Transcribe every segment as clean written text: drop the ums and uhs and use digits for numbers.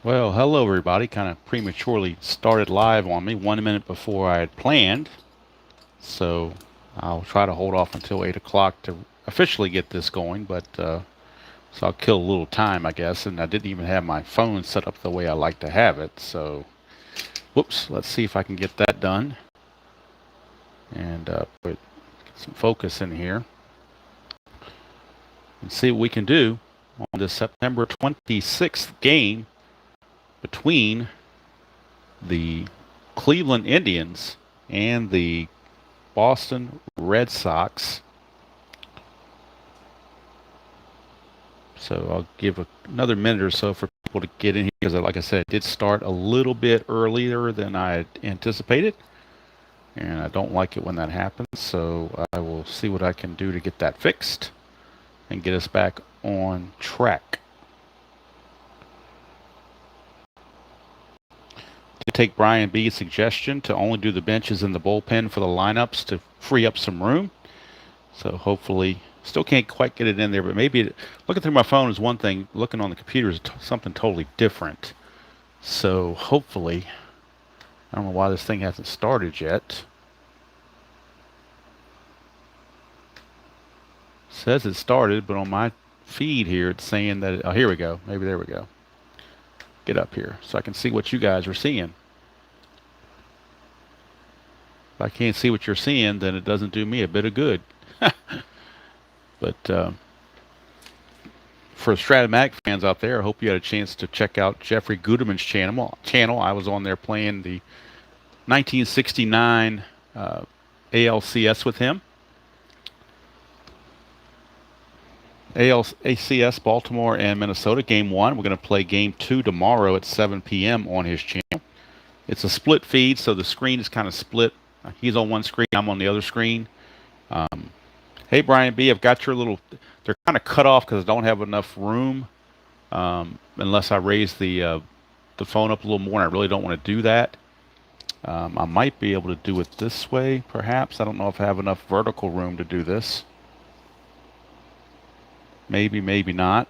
Well, hello everybody. Kind of prematurely started live on me 1 minute before I had planned. So I'll try to hold off until 8 o'clock to officially get this going. So I'll kill a little time, I guess. And I didn't even have my phone set up the way I like to have it. So, whoops, let's see if I can get that done. And put some focus in here. And see what we can do on this September 26th game between the Cleveland Indians and the Boston Red Sox. So I'll give another minute or so for people to get in here because, like I said, it did start a little bit earlier than I had anticipated. And I don't like it when that happens. So I will see what I can do to get that fixed and get us back on track. To take Brian B's suggestion to only do the benches in the bullpen for the lineups to free up some room. So hopefully, still can't quite get it in there, but maybe looking through my phone is one thing. Looking on the computer is something totally different. So hopefully, I don't know why this thing hasn't started yet. It says it started, but on my feed here, it's saying that, oh, here we go. Maybe there we go. Get up here so I can see what you guys are seeing. If I can't see what you're seeing, then it doesn't do me a bit of good. But for Stratomatic fans out there, I hope you had a chance to check out Jeffrey Guterman's channel. I was on there playing the 1969 ALCS with him. ALCS Baltimore and Minnesota Game 1. We're going to play Game 2 tomorrow at 7 p.m. on his channel. It's a split feed, so the screen is kind of split. He's on one screen, I'm on the other screen. Hey, Brian B., I've got your little... They're kind of cut off because I don't have enough room unless I raise the phone up a little more, and I really don't want to do that. I might be able to do it this way, perhaps. I don't know if I have enough vertical room to do this. Maybe, maybe not.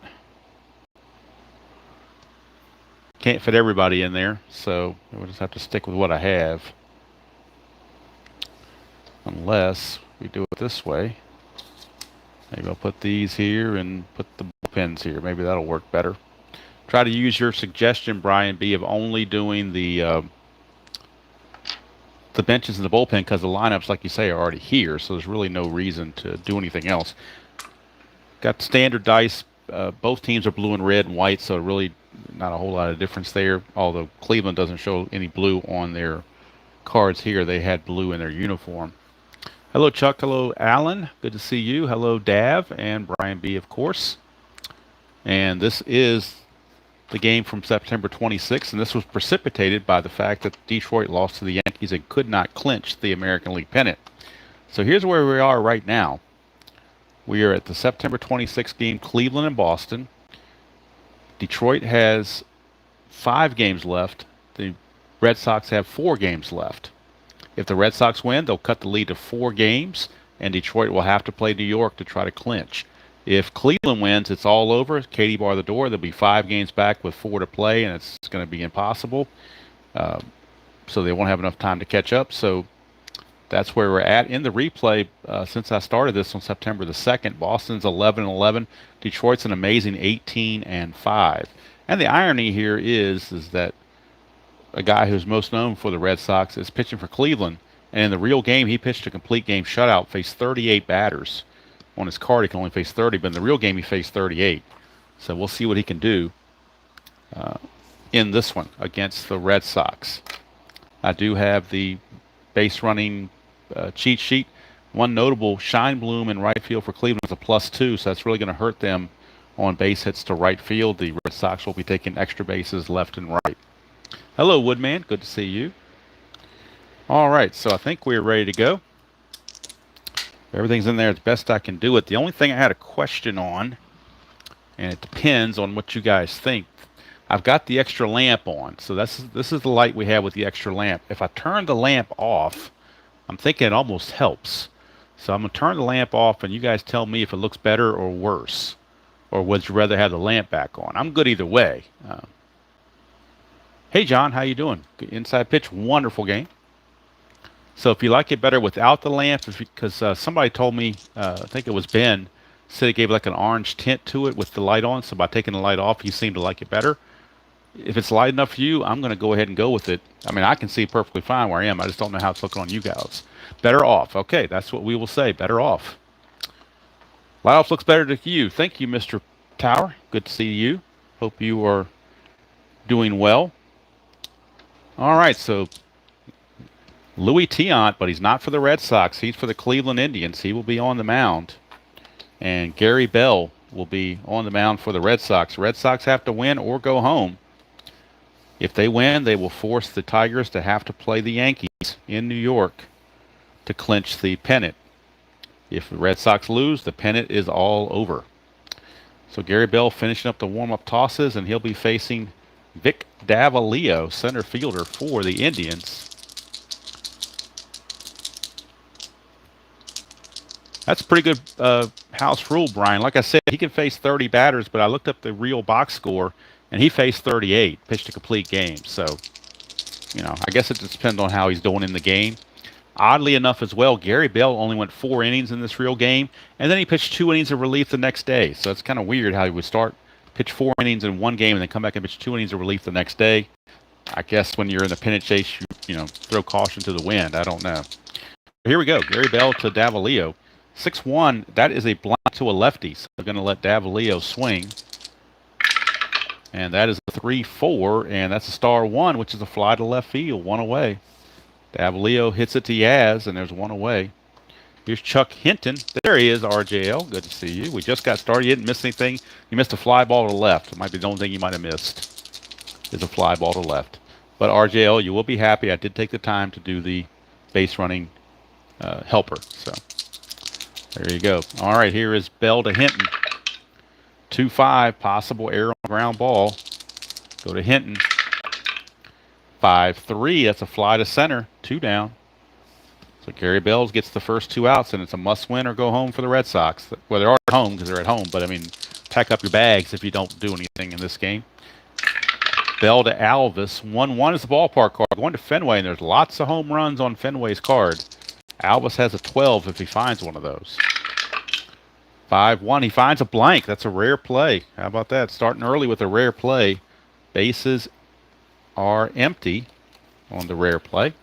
Can't fit everybody in there, so we'll just have to stick with what I have. Unless we do it this way. Maybe I'll put these here and put the pins here. Maybe that'll work better. Try to use your suggestion, Brian B., of only doing the benches in the bullpen because the lineups, like you say, are already here, so there's really no reason to do anything else. Got standard dice. Both teams are blue and red and white, so really not a whole lot of difference there. Although Cleveland doesn't show any blue on their cards here. They had blue in their uniform. Hello, Chuck. Hello, Alan. Good to see you. Hello, Dav and Brian B., of course. And this is the game from September 26th, and this was precipitated by the fact that Detroit lost to the Yankees and could not clinch the American League pennant. So here's where we are right now. We are at the September 26th game, Cleveland and Boston. Detroit has 5 games left. The Red Sox have 4 games left. If the Red Sox win, they'll cut the lead to 4 games, and Detroit will have to play New York to try to clinch. If Cleveland wins, it's all over. Katie bar the door. There'll be 5 games back with 4 to play, and it's going to be impossible. So they won't have enough time to catch up. So that's where we're at in the replay. Since I started this on September the 2nd, Boston's 11-11. Detroit's an amazing 18-5. And the irony here is that a guy who's most known for the Red Sox is pitching for Cleveland. And in the real game, he pitched a complete game shutout, faced 38 batters. On his card, he can only face 30, but in the real game, he faced 38. So we'll see what he can do in this one against the Red Sox. I do have the base running cheat sheet. One notable, Shine Bloom in right field for Cleveland is a +2, so that's really going to hurt them on base hits to right field. The Red Sox will be taking extra bases left and right. Hello, Woodman. Good to see you. All right, so I think we're ready to go. Everything's in there as best I can do it. The only thing I had a question on, and it depends on what you guys think. I've got the extra lamp on, so this is the light we have with the extra lamp. If I turn the lamp off, I'm thinking it almost helps. So I'm going to turn the lamp off, and you guys tell me if it looks better or worse. Or would you rather have the lamp back on? I'm good either way. Hey John, how you doing? Good inside pitch, wonderful game. So if you like it better without the lamp, because somebody told me, I think it was Ben, said it gave like an orange tint to it with the light on. So by taking the light off, he seemed to like it better. If it's light enough for you, I'm going to go ahead and go with it. I mean, I can see perfectly fine where I am. I just don't know how it's looking on you guys. Better off. Okay, that's what we will say. Better off. Light off looks better to you. Thank you, Mr. Tower. Good to see you. Hope you are doing well. All right, so Louis Tiant, but he's not for the Red Sox. He's for the Cleveland Indians. He will be on the mound. And Gary Bell will be on the mound for the Red Sox. Red Sox have to win or go home. If they win, they will force the Tigers to have to play the Yankees in New York to clinch the pennant. If the Red Sox lose, the pennant is all over. So Gary Bell finishing up the warm-up tosses, and he'll be facing Vic Davalillo, center fielder for the Indians. That's a pretty good house rule, Brian. Like I said, he can face 30 batters, but I looked up the real box score, and he faced 38, pitched a complete game. So, I guess it depends on how he's doing in the game. Oddly enough as well, Gary Bell only went 4 innings in this real game, and then he pitched 2 innings of relief the next day. So it's kind of weird how he would pitch 4 innings in one game, and then come back and pitch 2 innings of relief the next day. I guess when you're in the pennant chase, you throw caution to the wind. I don't know. Here we go. Gary Bell to Davalillo. 6-1, that is a blind to a lefty. So they're going to let Davalillo swing. And that is a 3-4, and that's a star 1, which is a fly to left field, 1 away. Davalillo hits it to Yaz, and there's 1 away. Here's Chuck Hinton. There he is, RJL. Good to see you. We just got started. You didn't miss anything. You missed a fly ball to the left. It might be the only thing you might have missed is a fly ball to the left. But RJL, you will be happy. I did take the time to do the base running helper. So there you go. All right, here is Bell to Hinton. 2-5, possible error on the ground ball. Go to Hinton. 5-3, that's a fly to center. 2 down. So Gary Bell gets the first 2 outs, and it's a must-win or go home for the Red Sox. Well, they're already home because they're at home, but, I mean, pack up your bags if you don't do anything in this game. Bell to Alvis. 1-1 is the ballpark card. Going to Fenway, and there's lots of home runs on Fenway's card. Alvis has a 12 if he finds one of those. 5-1. He finds a blank. That's a rare play. How about that? Starting early with a rare play. Bases are empty on the rare play.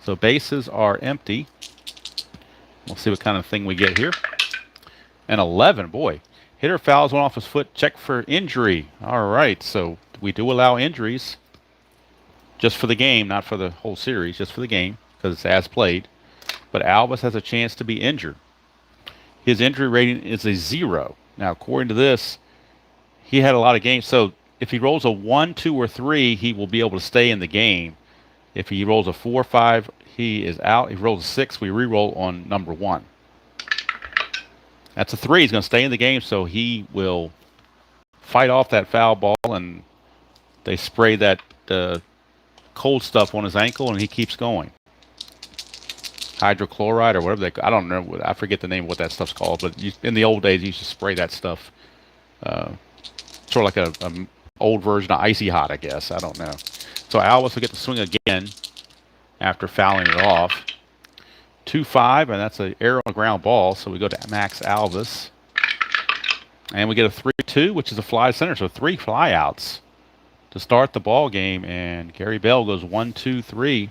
So bases are empty. We'll see what kind of thing we get here. And 11, boy. Hitter fouls one off his foot. Check for injury. All right, so we do allow injuries just for the game, not for the whole series, just for the game because it's as played. But Alvis has a chance to be injured. His injury rating is a 0. Now, according to this, he had a lot of games. So if he rolls a 1, 2, or 3, he will be able to stay in the game. If he rolls a 4, 5, he is out. If he rolls a 6, we re-roll on number 1. That's a 3. He's going to stay in the game, so he will fight off that foul ball, and they spray that cold stuff on his ankle, and he keeps going. Hydrochloride or whatever I don't know. I forget the name of what that stuff's called, but in the old days, you used to spray that stuff. Sort of like a old version of Icy Hot, I guess. I don't know. So Alvis will get to swing again after fouling it off. 2-5, and that's an error on the ground ball. So we go to Max Alvis. And we get a 3-2, which is a fly to center. So 3 flyouts to start the ball game. And Gary Bell goes 1, 2, 3.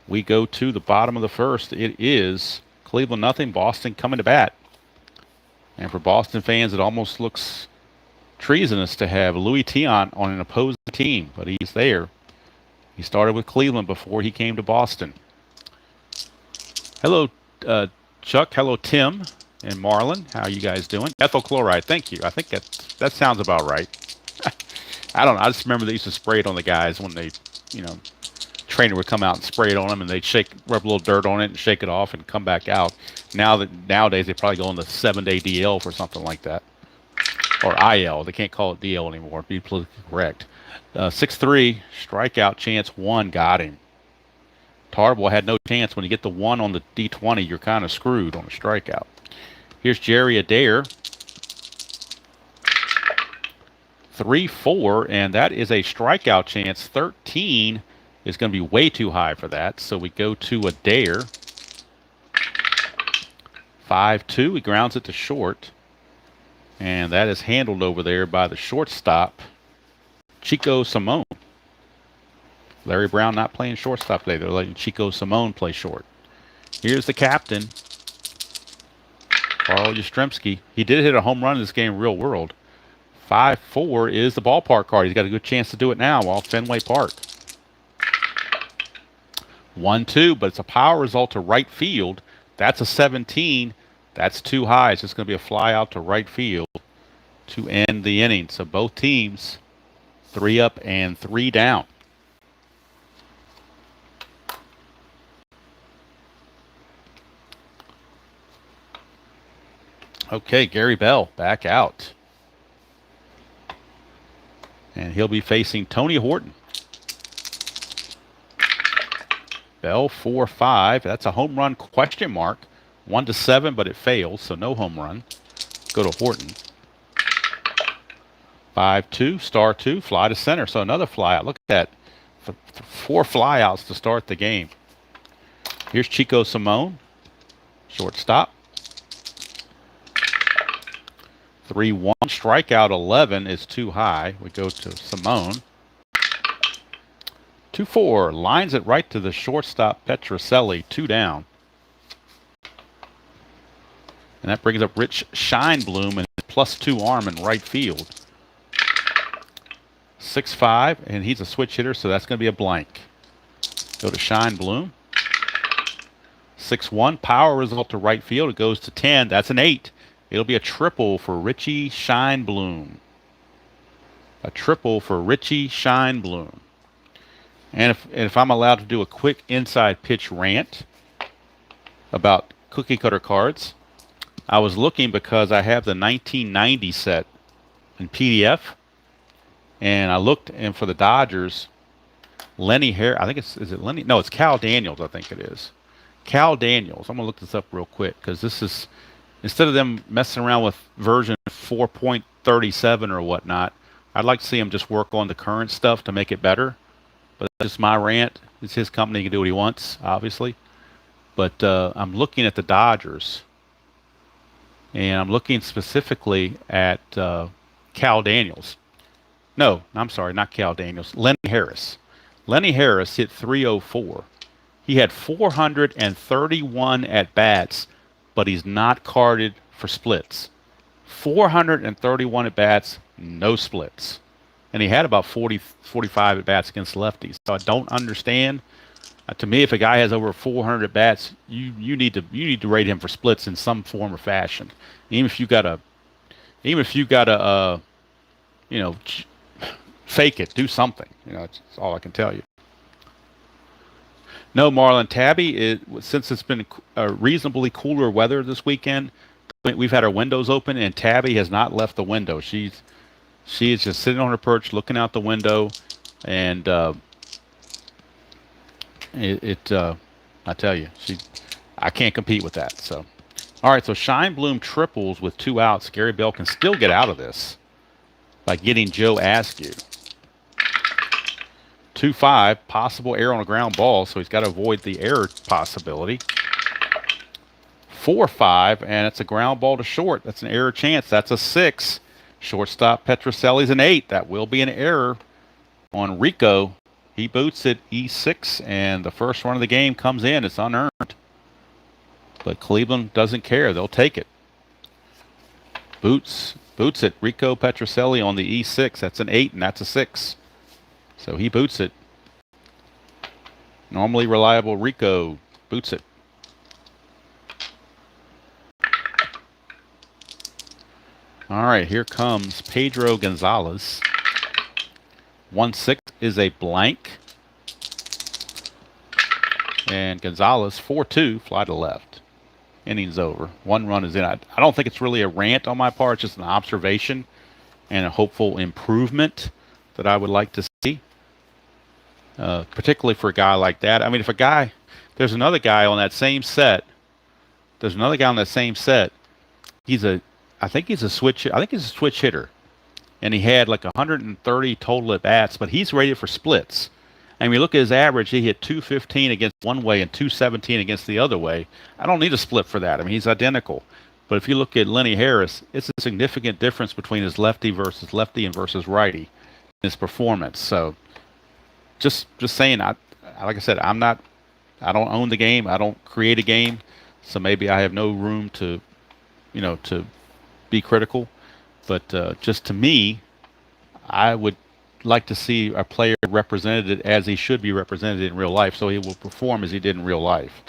We go to the bottom of the first. It is Cleveland nothing, Boston coming to bat. And for Boston fans, it almost looks treasonous to have Louis Tiant on an opposing team, but he's there. He started with Cleveland before he came to Boston. Hello, Chuck. Hello, Tim and Marlon. How are you guys doing? Ethyl chloride. Thank you. I think that sounds about right. I don't know. I just remember they used to spray it on the guys when they, trainer would come out and spray it on them, and they'd rub a little dirt on it and shake it off and come back out. Nowadays they probably go on the 7-day DL for something like that. Or IL. They can't call it DL anymore. Be politically correct. 6-3, strikeout chance 1, got him. Tarbell had no chance. When you get the 1 on the D20, you're kind of screwed on a strikeout. Here's Jerry Adair. 3-4, and that is a strikeout chance. 13 is going to be way too high for that, so we go to a dare. 5-2, he grounds it to short, and that is handled over there by the shortstop, Chico Simone. Larry Brown not playing shortstop today. They're letting Chico Simone play short. Here's the captain, Carl Yastrzemski. He did hit a home run in this game, real world. 5-4 is the ballpark card. He's got a good chance to do it now off Fenway Park. 1-2, but it's a power result to right field. That's a 17. That's too high. It's just going to be a fly out to right field to end the inning. So both teams 3 up and 3 down. Okay, Gary Bell back out. And he'll be facing Tony Horton. Bell 4-5. That's a home run question mark. 1-7, but it fails, so no home run. Go to Horton. 5-2, star 2, fly to center. So another fly out. Look at that. 4 flyouts to start the game. Here's Chico Simone, shortstop. 3-1, strikeout 11 is too high. We go to Simone. 2-4, lines it right to the shortstop, Petrocelli, 2 down. And that brings up Rich Scheinblum and +2 arm in right field. 6-5, and he's a switch hitter, so that's going to be a blank. Go to Scheinblum. 6-1, power result to right field. It goes to 10. That's an 8. It'll be a triple for Richie Scheinblum. A triple for Richie Scheinblum. And if I'm allowed to do a quick inside pitch rant about cookie cutter cards, I was looking because I have the 1990 set in PDF, and I looked, and for the Dodgers, Lenny Hare, I think is it Lenny? No, it's Cal Daniels, I think it is. Cal Daniels. I'm going to look this up real quick because this is, instead of them messing around with version 4.37 or whatnot, I'd like to see them just work on the current stuff to make it better. But that's just my rant. It's his company. He can do what he wants, obviously. But I'm looking at the Dodgers, and I'm looking specifically at Cal Daniels. No, I'm sorry, not Cal Daniels. Lenny Harris. Lenny Harris hit .304. He had 431 at-bats, but he's not carded for splits. 431 at-bats, no splits. And he had about 45 at-bats against lefties. So I don't understand. To me, if a guy has over 400 at-bats, you need to rate him for splits in some form or fashion. Even if you got to fake it, do something. That's all I can tell you. No, Marlon, Tabby, since it's been reasonably cooler weather this weekend, we've had our windows open, and Tabby has not left the window. She is just sitting on her perch, looking out the window, and I tell you, I can't compete with that. So, all right, so Scheinblum triples with 2 outs. Gary Bell can still get out of this by getting Joe Askew. 2-5, possible error on a ground ball, so he's got to avoid the error possibility. 4-5, and it's a ground ball to short. That's an error chance. That's a 6. Shortstop Petrocelli's an 8. That will be an error on Rico. He boots it E6, and the first run of the game comes in. It's unearned. But Cleveland doesn't care. They'll take it. Boots it. Rico Petrocelli on the E6. That's an 8, and that's a 6. So he boots it. Normally reliable Rico boots it. All right, here comes Pedro Gonzalez. 1-6 is a blank. And Gonzalez, 4-2, fly to left. Inning's over. 1 run is in. I don't think it's really a rant on my part. It's just an observation and a hopeful improvement that I would like to see. Particularly for a guy like that. I mean, there's another guy on that same set. I think he's a switch hitter. and he had like 130 total at bats, but he's rated for splits. And when you look at his average, he hit 215 against one way and 217 against the other way. I don't need a split for that. I mean, he's identical. But if you look at Lenny Harris, it's a significant difference between his lefty and versus righty in his performance. So just saying, like I said, I don't own the game. I don't create a game. So maybe I have no room to, to be critical. But just to me, I would like to see a player represented as he should be represented in real life, so he will perform as he did in real life.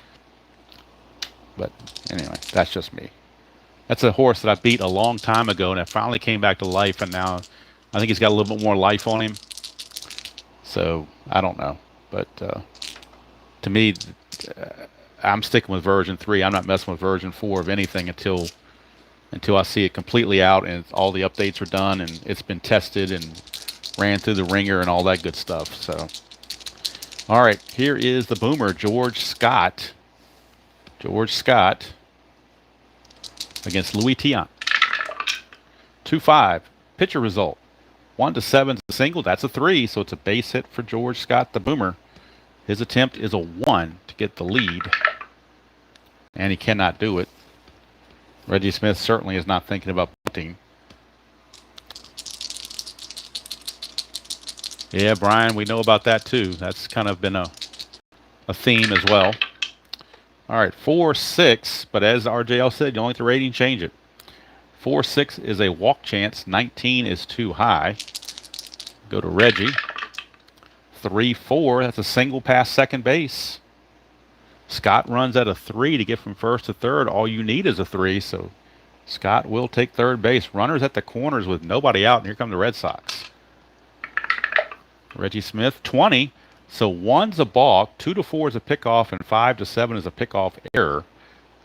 But anyway, that's just me. That's a horse that I beat a long time ago, and it finally came back to life, and now I think he's got a little bit more life on him. So I don't know, but to me, I'm sticking with version 3. I'm not messing with version 4 of anything until I see it completely out and all the updates are done and it's been tested and ran through the ringer and all that good stuff. So, all right, here is the boomer, George Scott. George Scott against Louis Tiant. 2-5. Pitcher result. 1-7 is a single. That's a 3, so it's a base hit for George Scott, the boomer. His attempt is a 1 to get the lead, and he cannot do it. Reggie Smith certainly is not thinking about punting. Yeah, Brian, we know about that too. That's kind of been a theme as well. All right, 4-6, but as RJL said, you don't let the rating change it. 4-6 is a walk chance. 19 is too high. Go to Reggie. 3-4, that's a single past second base. Scott runs at a 3 to get from first to third. All you need is a 3, so Scott will take third base. Runners at the corners with nobody out, and here come the Red Sox. Reggie Smith, 20. So 1's a balk, 2-4 is a pickoff, and 5-7 is a pickoff error.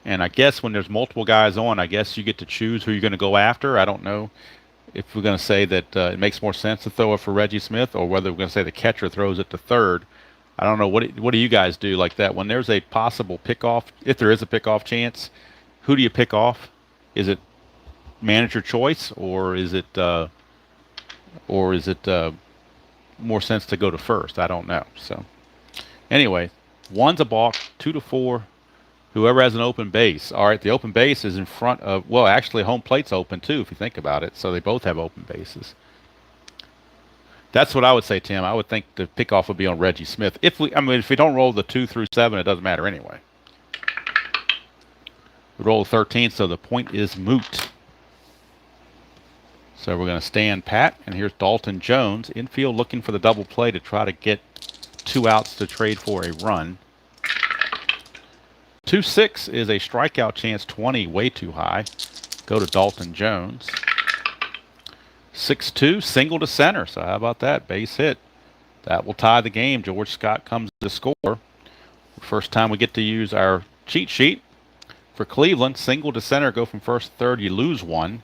And I guess when there's multiple guys on, I guess you get to choose who you're going to go after. I don't know if we're going to say that it makes more sense to throw it for Reggie Smith or whether we're going to say the catcher throws it to third. I don't know. What do you guys do like that? When there's a possible pickoff, if there is a pickoff chance, who do you pick off? Is it manager choice or is it more sense to go to first? I don't know. So anyway, 1's a balk, 2-4. Whoever has an open base. All right, the open base is in front of, well, actually home plate's open too, if you think about it. So they both have open bases. That's what I would say, Tim. I would think the pickoff would be on Reggie Smith. If we don't roll the 2 through 7, it doesn't matter anyway. We roll 13, so the point is moot. So we're going to stand pat, and here's Dalton Jones. Infield looking for the double play to try to get 2 outs to trade for a run. 2-6 is a strikeout chance, 20, way too high. Go to Dalton Jones. 6-2, single to center. So how about that? Base hit. That will tie the game. George Scott comes to score. First time we get to use our cheat sheet for Cleveland. Single to center, go from first to third. You lose 1.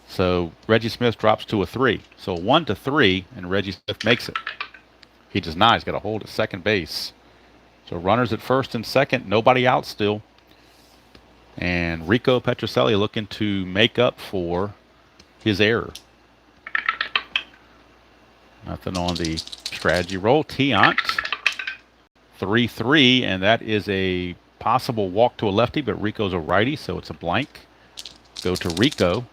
So Reggie Smith drops to a 3. So 1-3, and Reggie Smith makes it. He does not. He's got a hold at second base. So runners at first and second, nobody out still. And Rico Petrocelli looking to make up for his error. Nothing on the strategy roll. Tiant, 3-3, and that is a possible walk to a lefty, but Rico's a righty, so it's a blank. Go to Rico.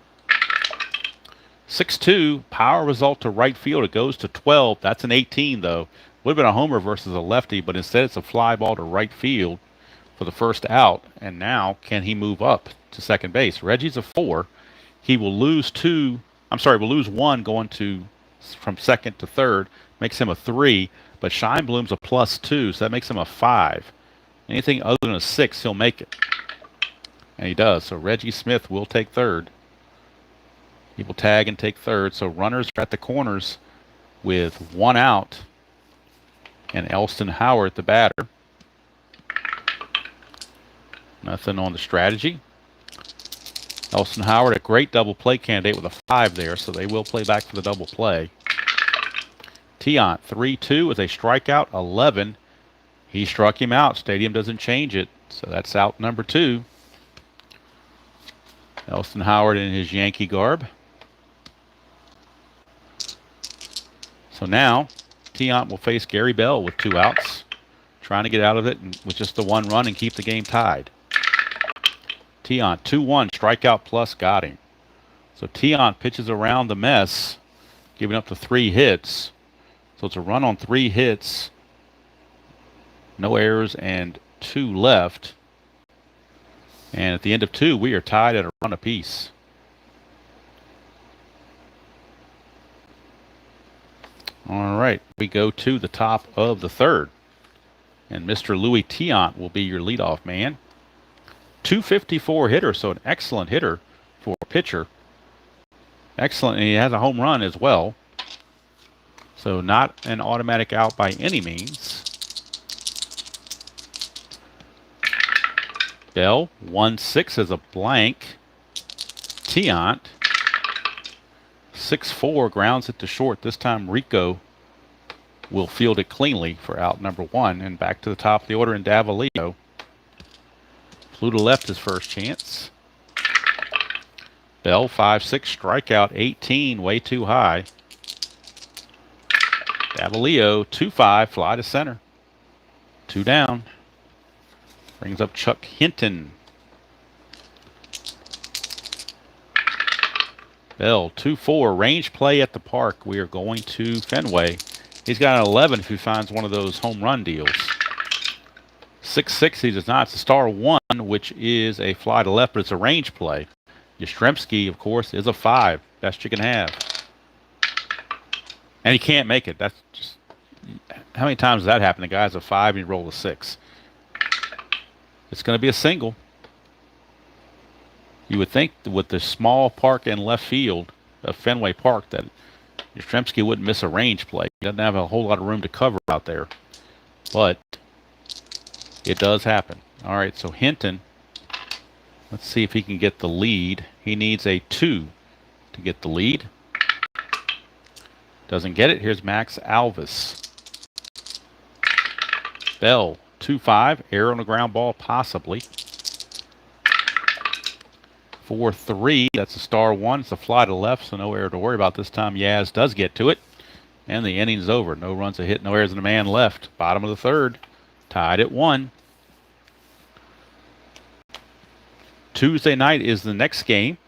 6-2, power result to right field. It goes to 12. That's an 18, though. Would have been a homer versus a lefty, but instead it's a fly ball to right field for the first out. And now, can he move up to second base? Reggie's a 4. He will lose 1 going to from second to third. Makes him a 3, but Scheinblum's a +2, so that makes him a 5. Anything other than a 6, he'll make it. And he does. So Reggie Smith will take third. He will tag and take third. So runners are at the corners with 1 out. And Elston Howard, the batter. Nothing on the strategy. Elston Howard, a great double play candidate with a 5 there, so they will play back for the double play. Tiant, 3-2 is a strikeout, 11. He struck him out. Stadium doesn't change it, so that's out number 2. Elston Howard in his Yankee garb. So now Tiant will face Gary Bell with 2 outs, trying to get out of it with just the 1 run and keep the game tied. Tiant 2-1, strikeout plus, got him. So Tiant pitches around the mess, giving up the 3 hits. So it's a run on 3 hits, no errors, and 2 left. And at the end of 2, we are tied at a run apiece. All right, we go to the top of the 3rd. And Mr. Louis Tiant will be your leadoff man. 254 hitter, so an excellent hitter for a pitcher. Excellent, and he has a home run as well. So not an automatic out by any means. Bell, 1-6 as a blank. Tiant, 6-4, grounds it to short. This time Rico will field it cleanly for out number 1. And back to the top of the order in Davalillo. Flew to left his first chance. Bell, 5-6, strikeout, 18, way too high. Davalillo, 2-5, fly to center. 2 down. Brings up Chuck Hinton. Bell, 2-4, range play at the park. We are going to Fenway. He's got an 11 if he finds one of those home run deals. 6-6, he does not. It's a star 1, which is a fly to left, but it's a range play. Yastrzemski, of course, is a 5. Best you can have. And he can't make it. That's just... How many times does that happen? The guy's a 5 and he rolled a 6. It's going to be a single. You would think that with the small park in left field of Fenway Park that Yastrzemski wouldn't miss a range play. He doesn't have a whole lot of room to cover out there. But it does happen. All right, so Hinton, let's see if he can get the lead. He needs a 2 to get the lead. Doesn't get it. Here's Max Alvis. Bell, 2-5, error on the ground ball, possibly. 4-3, that's a star 1. It's a fly to left, so no error to worry about this time. Yaz does get to it, and the inning's over. No runs, a hit, no errors, and a man left. Bottom of the 3rd, tied at 1. Tuesday night is the next game.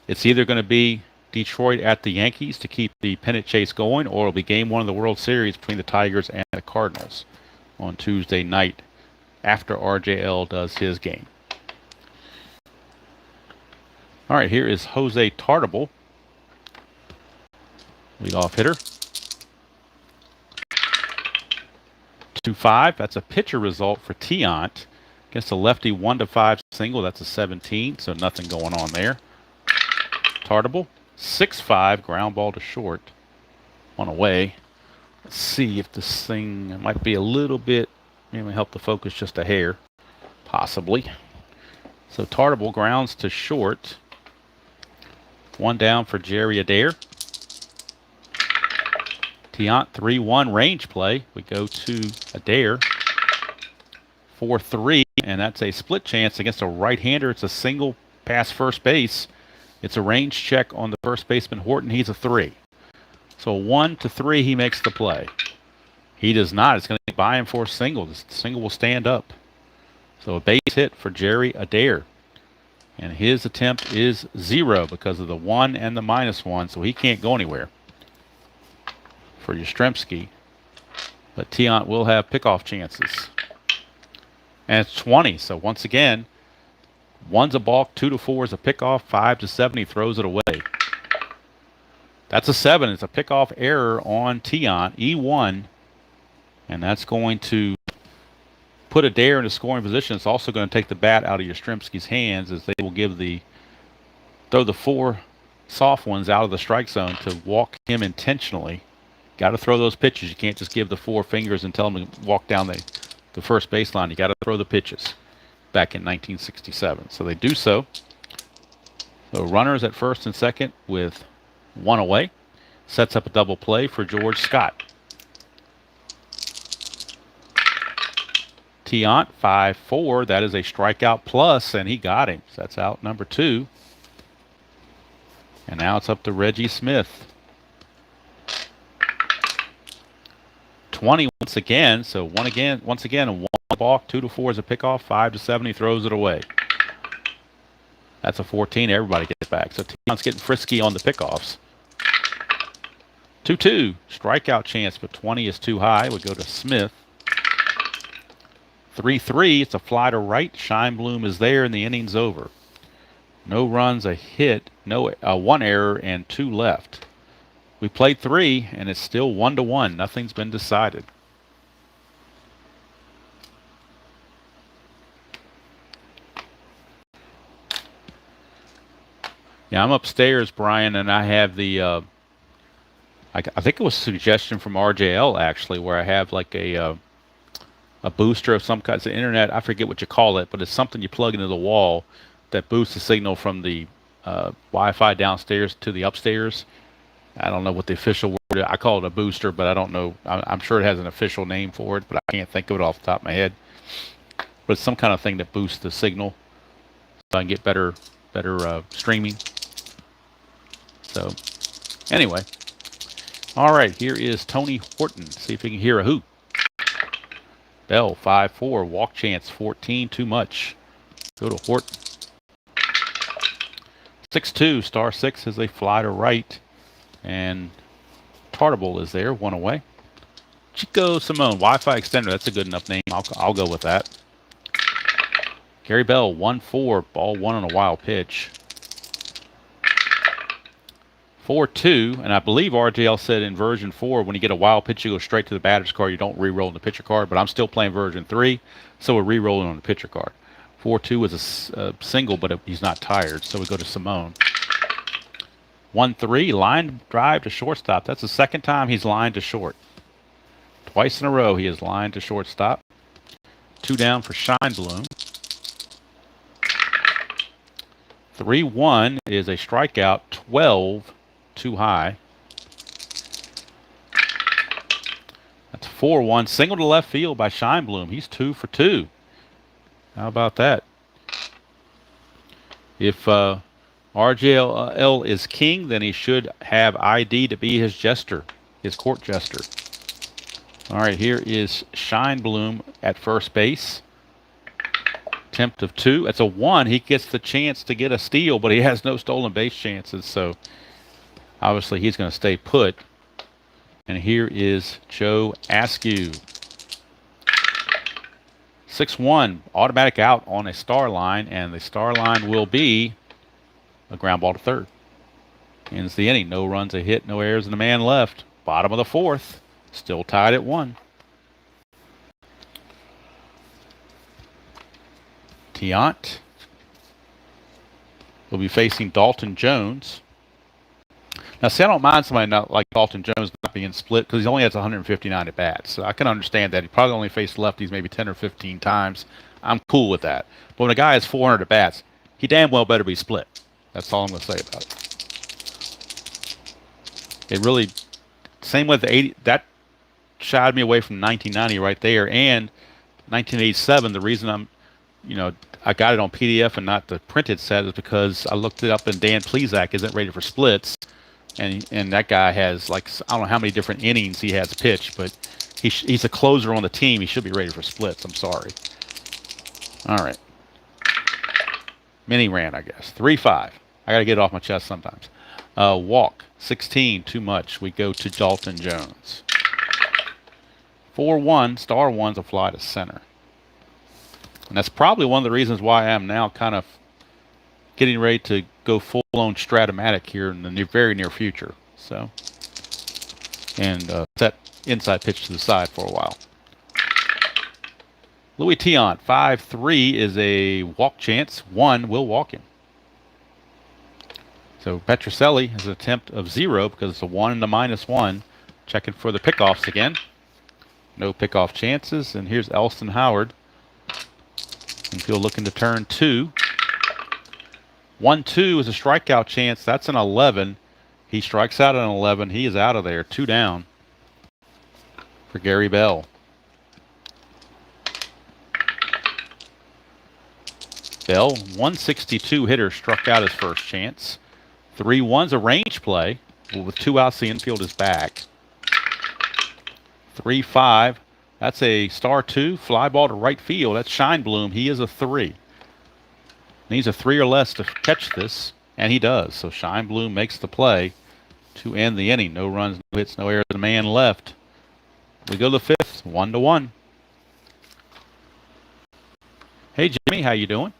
It's either going to be Detroit at the Yankees to keep the pennant chase going, or it'll be game 1 of the World Series between the Tigers and the Cardinals on Tuesday night after RJL does his game. All right, here is Jose Tartable, leadoff hitter. 2-5, that's a pitcher result for Tiant. Against a lefty 1-5 single, that's a 17, so nothing going on there. Tartable, 6-5, ground ball to short, 1 away. Let's see if this thing might be a little bit, maybe help the focus just a hair, possibly. So Tartable grounds to short. 1 down for Jerry Adair. Tiant, 3-1 range play. We go to Adair. 4-3, and that's a split chance against a right-hander. It's a single past first base. It's a range check on the first baseman, Horton. He's a 3. So 1-3, he makes the play. He does not. It's going to be by him for a single. The single will stand up. So a base hit for Jerry Adair. And his attempt is 0 because of the 1 and the -1, so he can't go anywhere for Yastrzemski. But Tiant will have pickoff chances. And it's 20, so once again, 1's a balk, 2-4 is a pickoff, 5-7 he throws it away. That's a 7. It's a pickoff error on Tiant, E1, and that's going to put Adair in a scoring position. It's also going to take the bat out of Yastrzemski's hands as they will throw the 4 soft ones out of the strike zone to walk him intentionally. Got to throw those pitches. You can't just give the 4 fingers and tell him to walk down the first baseline. You got to throw the pitches back in 1967. So they do so. So runners at first and second with 1 away. Sets up a double play for George Scott. Tiant, 5-4. That is a strikeout plus, and he got him. So that's out number 2. And now it's up to Reggie Smith. 20 once again. So once again, a 1 balk, 2 to 4 is a pickoff, 5 to 7, he throws it away. That's a 14. Everybody gets back. So Tiant's getting frisky on the pickoffs. 2-2. Strikeout chance, but 20 is too high. We go to Smith. 3-3. It's a fly to right. Scheinblum is there, and the inning's over. No runs, a hit, no 1 error, and 2 left. We played 3, and it's still 1-1. Nothing's been decided. Yeah, I'm upstairs, Brian, and I have the, I think it was a suggestion from RJL, actually, where I have like a booster of some kind. It's the internet, I forget what you call it, but it's something you plug into the wall that boosts the signal from the Wi-Fi downstairs to the upstairs. I don't know what the official word is. I call it a booster, but I don't know. I'm sure it has an official name for it, but I can't think of it off the top of my head. But it's some kind of thing that boosts the signal so I can get better streaming. So, anyway. All right, here is Tony Horton. See if he can hear a hoot. Bell, 5-4. Walk chance, 14. Too much. Go to Horton. 6-2. Star 6 is a fly to right. And Tartable is there. 1 away. Chico Simone. Wi-Fi extender. That's a good enough name. I'll go with that. Gary Bell, 1-4. Ball 1 on a wild pitch. 4-2, and I believe RJL said in version 4, when you get a wild pitch, you go straight to the batter's card. You don't re-roll in the pitcher card, but I'm still playing version 3, so we're re-rolling on the pitcher card. 4-2 is a single, but he's not tired, so we go to Simone. 1-3, line drive to shortstop. That's the second time he's lined to short. Twice in a row he has lined to shortstop. 2 down for Scheinblum. 3-1 is a strikeout, 12 too high. That's 4-1. Single to left field by Scheinblum. He's 2 for 2. How about that? If RJL is king, then he should have ID to be his jester, his court jester. All right, here is Scheinblum at first base. Attempt of 2. That's a 1. He gets the chance to get a steal, but he has no stolen base chances, so obviously he's going to stay put. And here is Joe Askew. 6-1. Automatic out on a star line, and the star line will be a ground ball to third. Ends the inning. No runs, a hit, no errors, and a man left. Bottom of the 4th. Still tied at 1. Tiant will be facing Dalton Jones. Now, see, I don't mind somebody not like Dalton Jones not being split because he only has 159 at bats. So I can understand that. He probably only faced lefties maybe 10 or 15 times. I'm cool with that. But when a guy has 400 at bats, he damn well better be split. That's all I'm going to say about it. It really, same with the 80, that shied me away from 1990 right there. And 1987, the reason I'm, I got it on PDF and not the printed set is because I looked it up and Dan Plesac isn't rated for splits. And that guy has, like, I don't know how many different innings he has pitched, but he's a closer on the team. He should be rated for splits. I'm sorry. All right. Mini ran, I guess. 3-5. I got to get it off my chest sometimes. Walk. 16. Too much. We go to Dalton Jones. 4-1. Star 1's a fly to center. And that's probably one of the reasons why I'm now kind of getting ready to go full-blown Stratomatic here in the very near future. So, and set inside pitch to the side for a while. Louis Tiant, 5-3 is a walk chance. 1 will walk him. So Petrocelli has an attempt of 0 because it's a 1 and a -1. Checking for the pickoffs again. No pickoff chances. And here's Elston Howard. Infield looking to turn 2. 1-2 is a strikeout chance. That's an 11. He strikes out an 11. He is out of there. 2 down for Gary Bell. Bell, 162 hitter, struck out his first chance. 3-1's a range play. With 2 outs, the infield is back. 3-5. That's a star 2. Fly ball to right field. That's Shine Bloom. He is a 3. Needs a 3 or less to catch this, and he does. So Shine Bloom makes the play to end the inning. No runs, no hits, no errors. The man left. We go to the 5th, 1-1. Hey Jimmy, how you doing?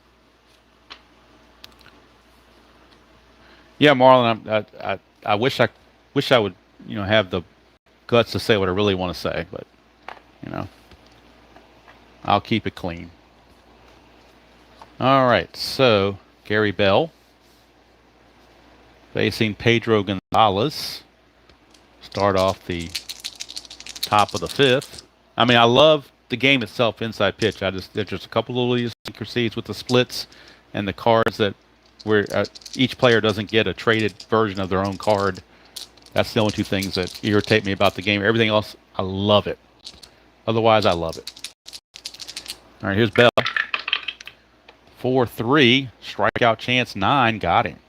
Yeah, Marlon, I wish I would have the guts to say what I really want to say, but I'll keep it clean. All right, so Gary Bell facing Pedro Gonzalez. Start off the top of the 5th. I mean, I love the game itself, inside pitch. There's just a couple of little idiosyncrasies with the splits and the cards that where each player doesn't get a traded version of their own card. That's the only two things that irritate me about the game. Everything else, I love it. Otherwise, I love it. All right, here's Bell. 4-3, strikeout chance 9, got him.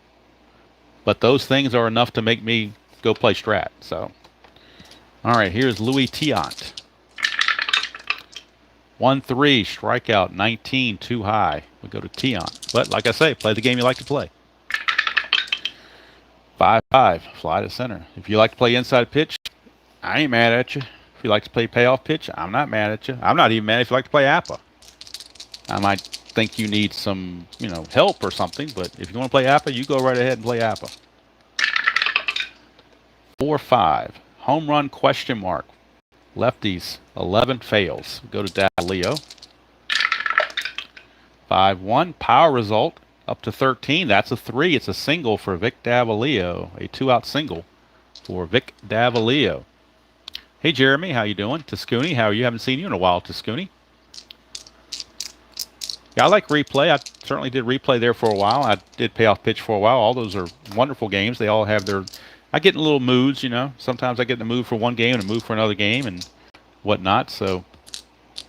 But those things are enough to make me go play Strat. So, all right, here's Louis Tiant. 1-3, strikeout 19, too high. We go to Tiant. But like I say, play the game you like to play. 5-5, fly to center. If you like to play inside pitch, I ain't mad at you. If you like to play payoff pitch, I'm not mad at you. I'm not even mad if you like to play APA. I might think you need some, help or something, but if you want to play APA, you go right ahead and play APA. 4-5, home run question mark. Lefties, 11 fails. Go to Davalillo. 5-1, power result up to 13. That's a 3. It's a single for Vic Davalillo. A 2-out single for Vic Davalillo. Hey, Jeremy, how you doing? Tascuni, how are you? Haven't seen you in a while, Tascuni. Yeah, I like replay. I certainly did replay there for a while. I did payoff pitch for a while. All those are wonderful games. They all have their... I get in little moods, Sometimes I get in the mood for one game and a mood for another game and whatnot. So,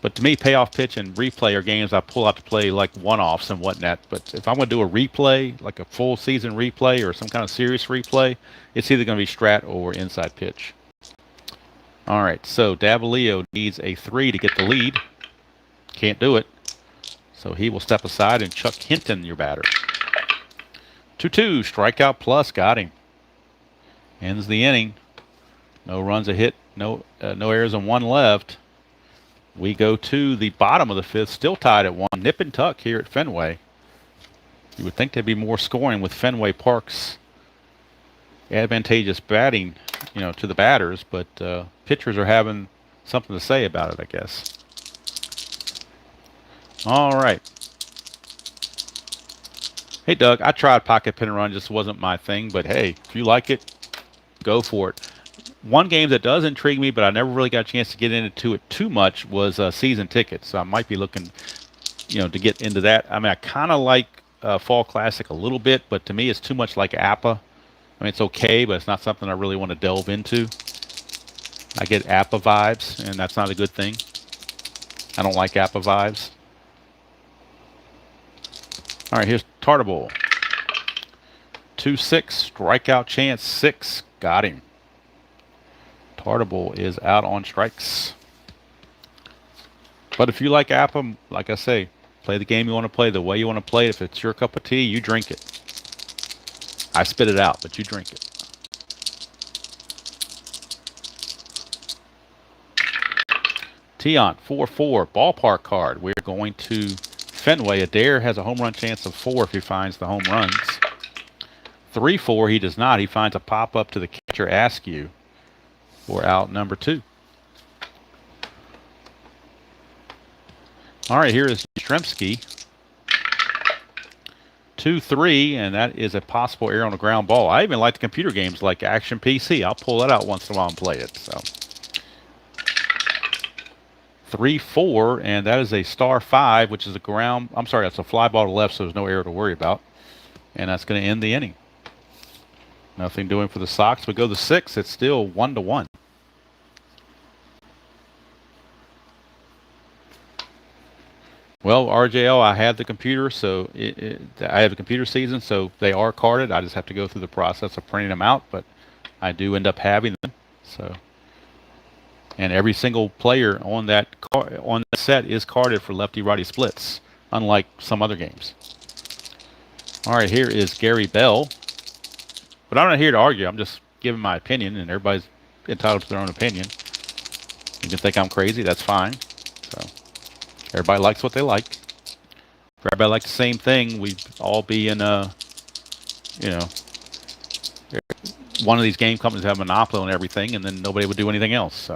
but to me, payoff pitch and replay are games I pull out to play like one-offs and whatnot. But if I'm going to do a replay, like a full season replay or some kind of serious replay, it's either going to be Strat or inside pitch. All right, so Davalillo needs a 3 to get the lead. Can't do it. So he will step aside and Chuck Hinton, your batter. 2-2, strikeout plus, got him. Ends the inning. No runs, a hit, no errors, and 1 left. We go to the bottom of the 5th, still tied at 1. Nip and tuck here at Fenway. You would think there'd be more scoring with Fenway Park's advantageous batting, to the batters, but pitchers are having something to say about it, I guess. All right. Hey, Doug, I tried pocket pin and run, just wasn't my thing, but hey, if you like it, go for it. One game that does intrigue me, but I never really got a chance to get into it too much, was season tickets. So I might be looking, to get into that. I mean, I kind of like Fall Classic a little bit, but to me, it's too much like APA. I mean, it's okay, but it's not something I really want to delve into. I get APA vibes, and that's not a good thing. I don't like APA vibes. All right, here's Tartable. 2-6, strikeout chance 6, got him. Tartable is out on strikes. But if you like APA, like I say, play the game you want to play the way you want to play it. If it's your cup of tea, you drink it. I spit it out, but you drink it. Tiant, 4-4, ballpark card. We're going to Fenway. Adair has a home run chance of 4 if he finds the home runs. 3-4, he does not. He finds a pop-up to the catcher Askew for out number 2. All right, here is Yastrzemski. 2-3, and that is a possible error on a ground ball. I even like the computer games like Action PC. I'll pull that out once in a while and play it. So 3-4, and that is a star 5, which is a ground. I'm sorry, that's a fly ball to left, so there's no error to worry about. And that's going to end the inning. Nothing doing for the Sox. We go to 6. It's still 1-1. Well, RJL, I have the computer, so I have a computer season, so they are carded. I just have to go through the process of printing them out, but I do end up having them. So And every single player on that set is carded for lefty-righty splits, unlike some other games. All right, here is Gary Bell. But I'm not here to argue. I'm just giving my opinion, and everybody's entitled to their own opinion. You can think I'm crazy. That's fine. So everybody likes what they like. If everybody likes the same thing, we'd all be in one of these game companies have a monopoly on everything, and then nobody would do anything else. So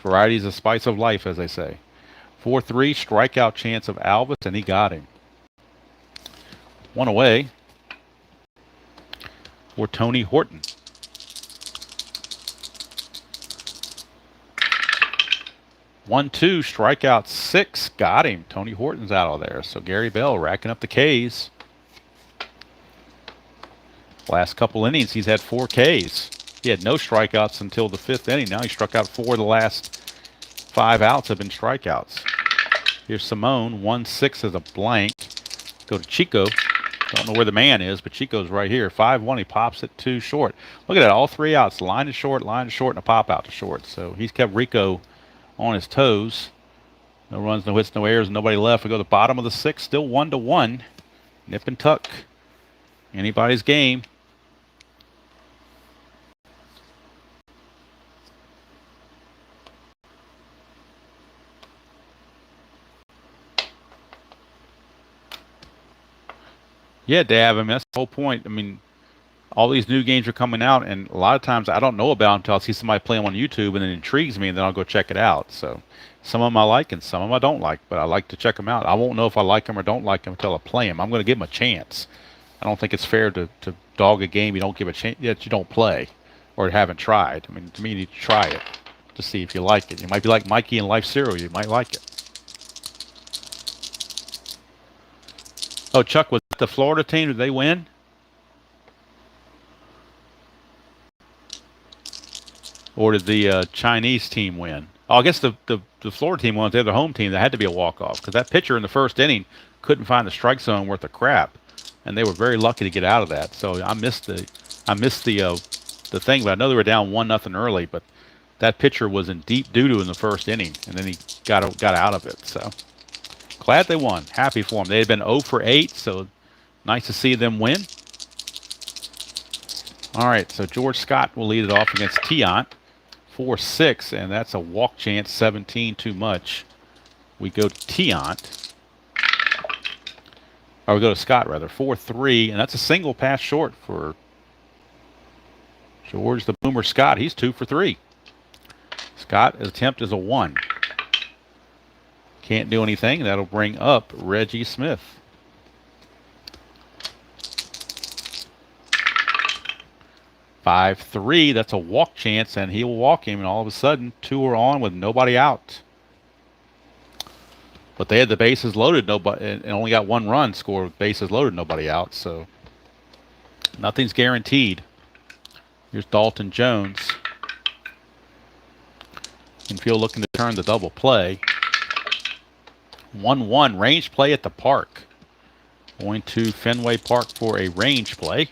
variety is the spice of life, as they say. 4-3 strikeout chance of Alvis, and he got him. One away for Tony Horton. 1-2 strikeout 6, got him. Tony Horton's out of there. So Gary Bell racking up the Ks. Last couple innings, he's had 4 Ks. He had no strikeouts until the 5th inning. Now he struck out 4 of the last 5 outs have been strikeouts. Here's Simone. 1-6 is a blank. Go to Chico. Don't know where the man is, but Chico's right here. 5-1. He pops it 2 short. Look at that. All 3 outs. Line to short, and a pop out to short. So he's kept Rico on his toes. No runs, no hits, no errors, nobody left. We go to the bottom of the 6th. Still 1-1. Nip and tuck. Anybody's game. Yeah, Dab, I mean, that's the whole point. I mean, all these new games are coming out, and a lot of times I don't know about them until I see somebody play them on YouTube, and it intrigues me, and then I'll go check it out. So some of them I like, and some of them I don't like, but I like to check them out. I won't know if I like them or don't like them until I play them. I'm going to give them a chance. I don't think it's fair to dog a game you don't give a chance that you don't play or haven't tried. I mean, to me, you need to try it to see if you like it. You might be like Mikey in Life Zero. You might like it. Oh, Chuck, was it the Florida team? Did they win? Or did the Chinese team win? Oh, I guess the Florida team won. They're the home team. That had to be a walk-off because that pitcher in the first inning couldn't find the strike zone worth of crap, and they were very lucky to get out of that. So I missed the thing, but I know they were down 1-0 early. But that pitcher was in deep doo-doo in the first inning, and then he got out of it. So glad they won. Happy for them. They had been 0 for 8, so nice to see them win. All right, so George Scott will lead it off against Tiant. 4-6, and that's a walk chance. 17 too much. We go to Tiant. Or we go to Scott, rather. 4-3, and that's a single pass short for George the Boomer Scott. He's 2 for 3. Scott's attempt is a 1. Can't do anything. That'll bring up Reggie Smith. 5-3, that's a walk chance, and he'll walk him, and all of a sudden, 2 are on with nobody out. But they had the bases loaded, and only got 1 run scored with bases loaded, nobody out, so nothing's guaranteed. Here's Dalton Jones. Infield looking to turn the double play. 1-1, range play at the park. Going to Fenway Park for a range play.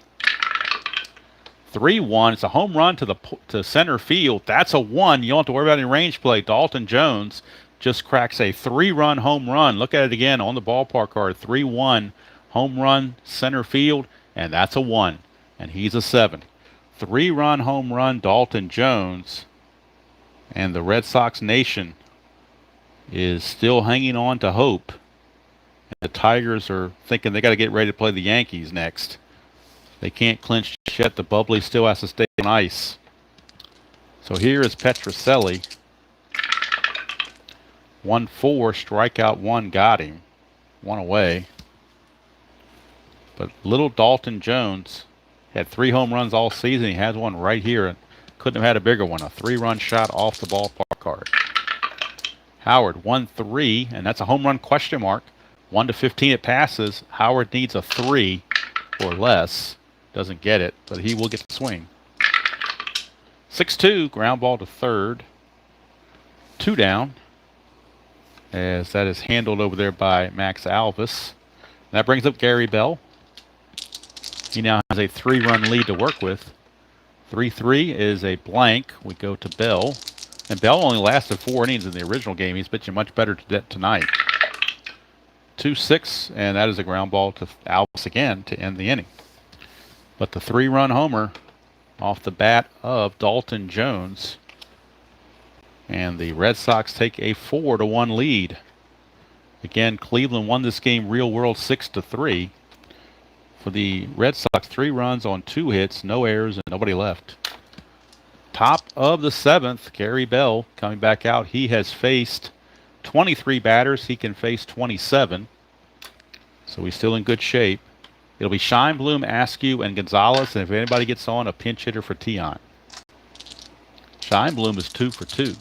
3-1. It's a home run to center field. That's a 1. You don't have to worry about any range play. Dalton Jones just cracks a 3-run home run. Look at it again on the ballpark card. 3-1 home run center field, and that's a 1. And he's a 7. 3-run home run Dalton Jones. And the Red Sox Nation is still hanging on to hope. And the Tigers are thinking they got to get ready to play the Yankees next. They can't clinch yet. The bubbly still has to stay on ice. So here is Petrocelli. 1-4, strikeout 1, got him. 1 away. But little Dalton Jones had 3 home runs all season. He has one right here. And couldn't have had a bigger one. A 3-run shot off the ballpark card. Howard, 1-3, and that's a home run question mark. 1-15 it passes. Howard needs a 3 or less. Doesn't get it, but he will get the swing. 6-2, ground ball to third. 2 down, as that is handled over there by Max Alvis. That brings up Gary Bell. He now has a 3-run lead to work with. 3-3 is a blank. We go to Bell. And Bell only lasted 4 innings in the original game. He's pitching much better tonight. 2-6, and that is a ground ball to Alvis again to end the inning. But the 3-run homer off the bat of Dalton Jones. And the Red Sox take a 4-1 lead. Again, Cleveland won this game real world 6-3. For the Red Sox, 3 runs on 2 hits, no errors, and nobody left. Top of the 7th, Gary Bell coming back out. He has faced 23 batters. He can face 27. So he's still in good shape. It'll be Scheinblum, Askew, and Gonzalez. And if anybody gets on, a pinch hitter for Tiant. Scheinblum is 2 for 2.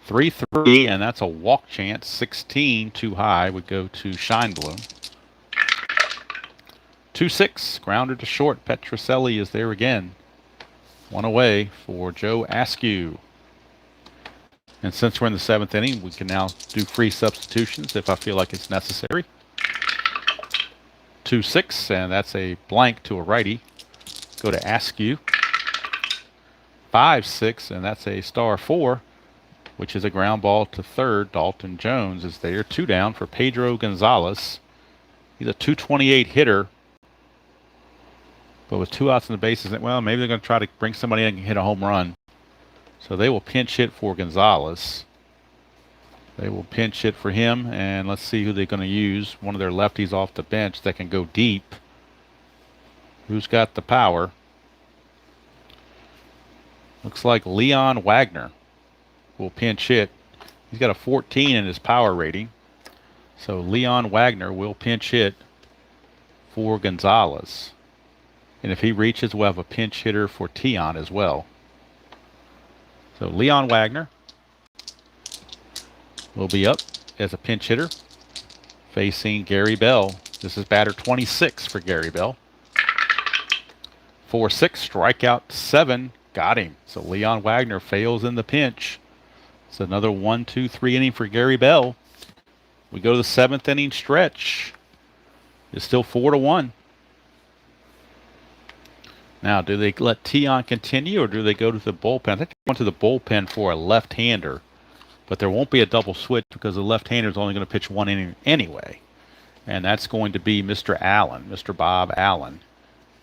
3-3, and that's a walk chance. 16 too high would go to Scheinblum. 2-6, grounder to short. Petrocelli is there again. 1 away for Joe Askew. And since we're in the 7th inning, we can now do free substitutions if I feel like it's necessary. 2-6, and that's a blank to a righty. Go to Askew. 5-6, and that's a star 4, which is a ground ball to third. Dalton Jones is there. 2 down for Pedro Gonzalez. He's a .228 hitter. But with 2 outs in the bases, well, maybe they're going to try to bring somebody in and hit a home run. So they will pinch hit for Gonzalez. They will pinch hit for him, and let's see who they're going to use. One of their lefties off the bench that can go deep. Who's got the power? Looks like Leon Wagner will pinch hit. He's got a 14 in his power rating. So Leon Wagner will pinch hit for Gonzalez. And if he reaches, we'll have a pinch hitter for Tiant as well. So Leon Wagner will be up as a pinch hitter facing Gary Bell. This is batter 26 for Gary Bell. 4-6, strikeout 7, got him. So Leon Wagner fails in the pinch. It's another 1-2-3 inning for Gary Bell. We go to the 7th inning stretch. It's still 4-1. Now, do they let Tiant continue, or do they go to the bullpen? I think they went to the bullpen for a left-hander, but there won't be a double switch because the left-hander is only going to pitch 1 inning anyway, and that's going to be Mr. Allen, Mr. Bob Allen.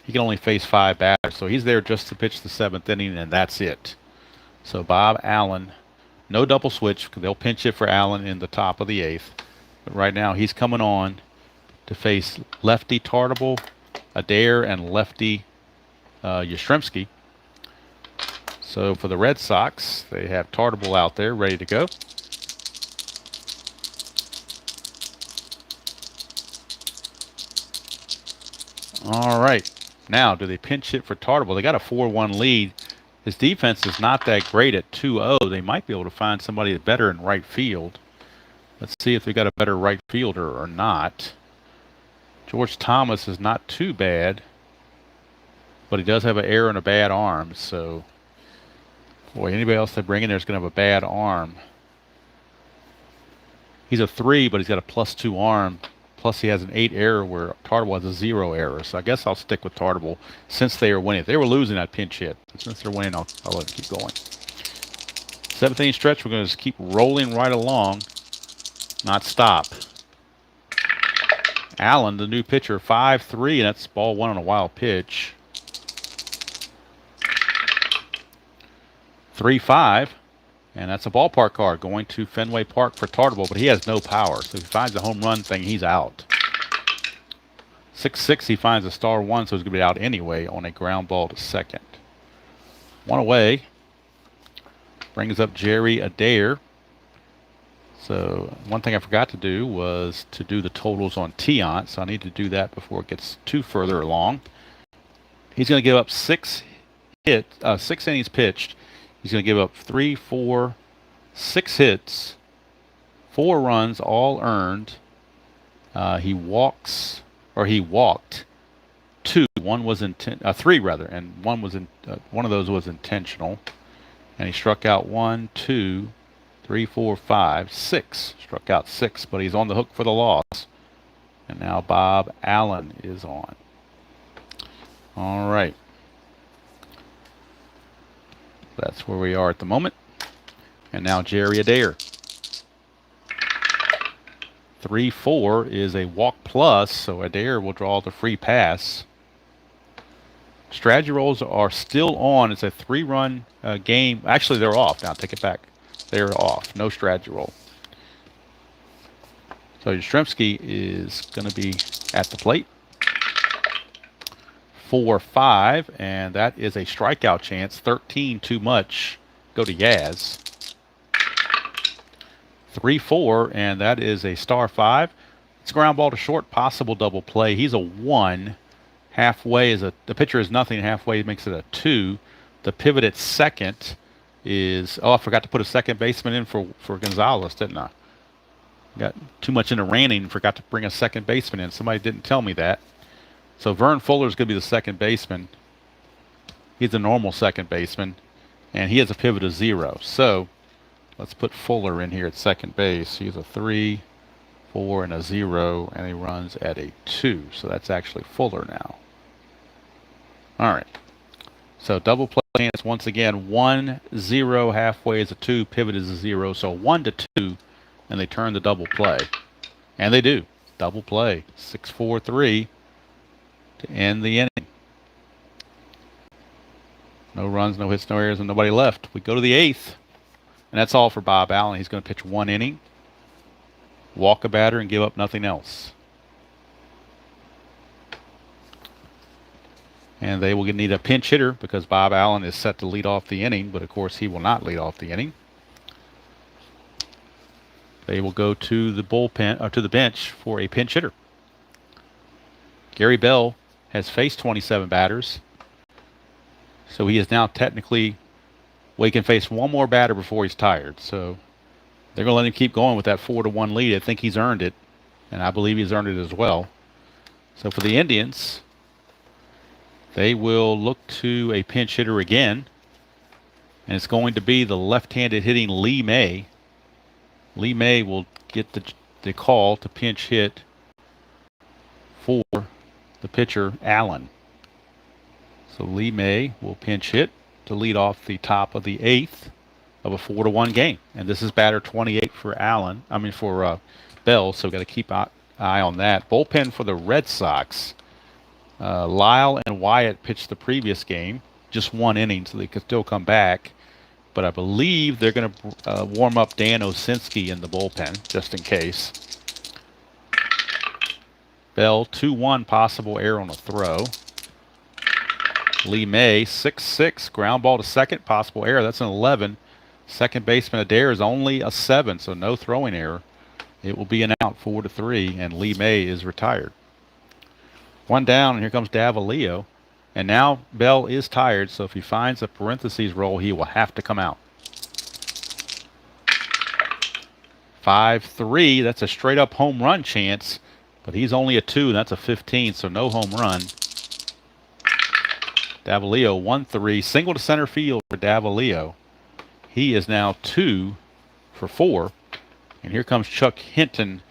He can only face 5 batters, so he's there just to pitch the 7th inning, and that's it. So Bob Allen, no double switch, because they'll pinch it for Allen in the top of the 8th. But right now, he's coming on to face lefty Tartable, Adair, and lefty Yastrzemski. So for the Red Sox, they have Tartable out there ready to go. All right. Now, do they pinch hit for Tartable? They got a 4-1 lead. His defense is not that great at 2-0. They might be able to find somebody better in right field. Let's see if they got a better right fielder or not. George Thomas is not too bad, but he does have an error and a bad arm. So, boy, anybody else they bring in there is going to have a bad arm. He's a 3, but he's got a +2 arm. Plus, he has an 8 error where Tartable has a 0 error. So I guess I'll stick with Tartable since they are winning. If they were losing, I'd pinch hit. But since they're winning, I'll let them keep going. 7th inning stretch, we're going to just keep rolling right along, not stop. Allen, the new pitcher, 5-3, and that's ball 1 on a wild pitch. 3-5, and that's a ballpark card going to Fenway Park for Tartable, but he has no power. So if he finds a home run thing, he's out. 6-6, he finds a star 1, so he's going to be out anyway on a ground ball to second. 1 away. Brings up Jerry Adair. So one thing I forgot to do was to do the totals on Tiant, so I need to do that before it gets too further along. He's going to give up 6 innings pitched. He's going to give up 3, 4, 6 hits, 4 runs, all earned. He walked 2. 3 rather, and one of those was intentional. And he struck out 1, 2, 3, 4, 5, 6. Struck out 6, but he's on the hook for the loss. And now Bob Allen is on. All right. That's where we are at the moment. And now Jerry Adair. 3-4 is a walk plus, so Adair will draw the free pass. Strategy rolls are still on. It's a 3-run game. Actually, they're off now. Take it back. They're off. No strategy roll. So Yastrzemski is going to be at the plate. 4-5, and that is a strikeout chance. 13 too much. Go to Yaz. 3-4, and that is a star 5. It's a ground ball to short, possible double play. He's a 1. Halfway is the pitcher is nothing. Halfway makes it a 2. The pivot at second is, I forgot to put a second baseman in for Gonzalez, didn't I? Got too much into Ranning, forgot to bring a second baseman in. Somebody didn't tell me that. So Vern Fuller is going to be the second baseman. He's a normal second baseman, and he has a pivot of 0. So let's put Fuller in here at second base. He's a 3, 4, and a 0, and he runs at a 2. So that's actually Fuller now. All right. So double play chance once again. 1-0, halfway is a 2, pivot is a 0. So 1-2, and they turn the double play. And they do. Double play. 6-4-3 to end the inning. No runs, no hits, no errors, and nobody left. We go to the 8th. And that's all for Bob Allen. He's going to pitch 1 inning, walk a batter, and give up nothing else. And they will need a pinch hitter because Bob Allen is set to lead off the inning, but of course he will not lead off the inning. They will go to the bullpen or to the bench for a pinch hitter. Gary Bell has faced 27 batters, so he is now technically, well, he can face one more batter before he's tired. So they're going to let him keep going with that 4-1 lead. I think he's earned it, and I believe he's earned it as well. So for the Indians, they will look to a pinch hitter again, and it's going to be the left-handed hitting Lee May. Lee May will get the call to pinch hit for the pitcher Allen. So Lee May will pinch hit to lead off the top of the 8th of a 4-1 game. And this is batter 28 for Bell, so got to keep an eye on that. Bullpen for the Red Sox. Lyle and Wyatt pitched the previous game, just 1 inning, so they could still come back. But I believe they're going to warm up Dan Osinski in the bullpen, just in case. Bell, 2-1, possible error on a throw. Lee May, 6-6, ground ball to second, possible error. That's an 11. Second baseman Adair is only a 7, so no throwing error. It will be an out, 4-3, and Lee May is retired. 1 down, and here comes Davalillo. And now Bell is tired, so if he finds a parentheses roll, he will have to come out. 5-3, that's a straight-up home run chance, but he's only a 2, and that's a 15, so no home run. Davalillo, 1-3, single to center field for Davalillo. He is now 2 for 4. And here comes Chuck Hinton,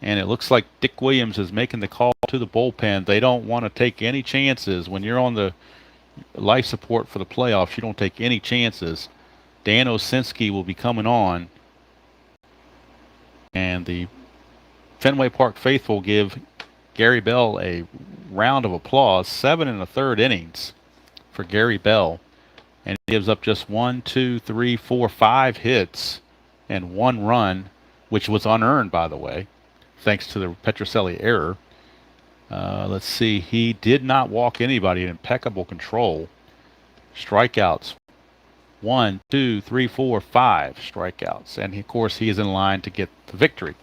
and it looks like Dick Williams is making the call to the bullpen. They don't want to take any chances. When you're on the life support for the playoffs, you don't take any chances. Dan Osinski will be coming on, and the Fenway Park faithful give Gary Bell a round of applause. 7 1/3 innings for Gary Bell, and he gives up just 1, 2, 3, 4, 5 hits and 1 run, which was unearned, by the way, thanks to the Petrocelli error. Let's see, he did not walk anybody. Impeccable control. Strikeouts, 1, 2, 3, 4, 5 strikeouts, and of course he is in line to get the victory.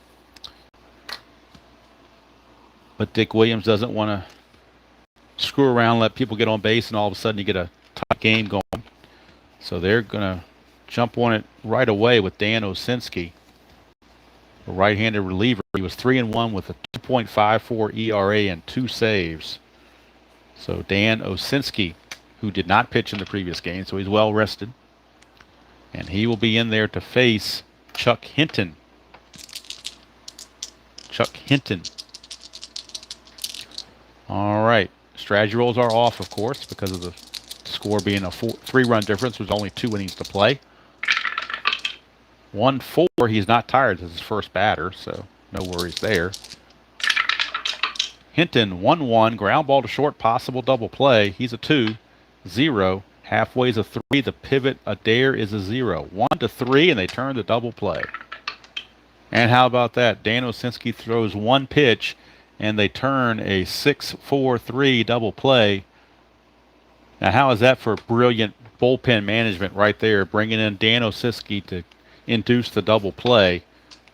But Dick Williams doesn't want to screw around, let people get on base, and all of a sudden you get a tight game going. So they're going to jump on it right away with Dan Osinski, a right-handed reliever. He was 3-1 with a 2.54 ERA and 2 saves. So Dan Osinski, who did not pitch in the previous game, so he's well rested. And he will be in there to face Chuck Hinton. Chuck Hinton. All right. Strategy rolls are off, of course, because of the score being a 3-run difference with only 2 innings to play. 1-4. He's not tired. This is his first batter, so no worries there. Hinton 1-1. Ground ball to short. Possible double play. He's a 2-0. Halfway's a 3. The pivot Adair is a 0. 1-3, and they turn the double play. And how about that? Dan Osinski throws 1 pitch, and they turn a 6-4-3 double play. Now, how is that for brilliant bullpen management right there, bringing in Dan Osinski to induce the double play?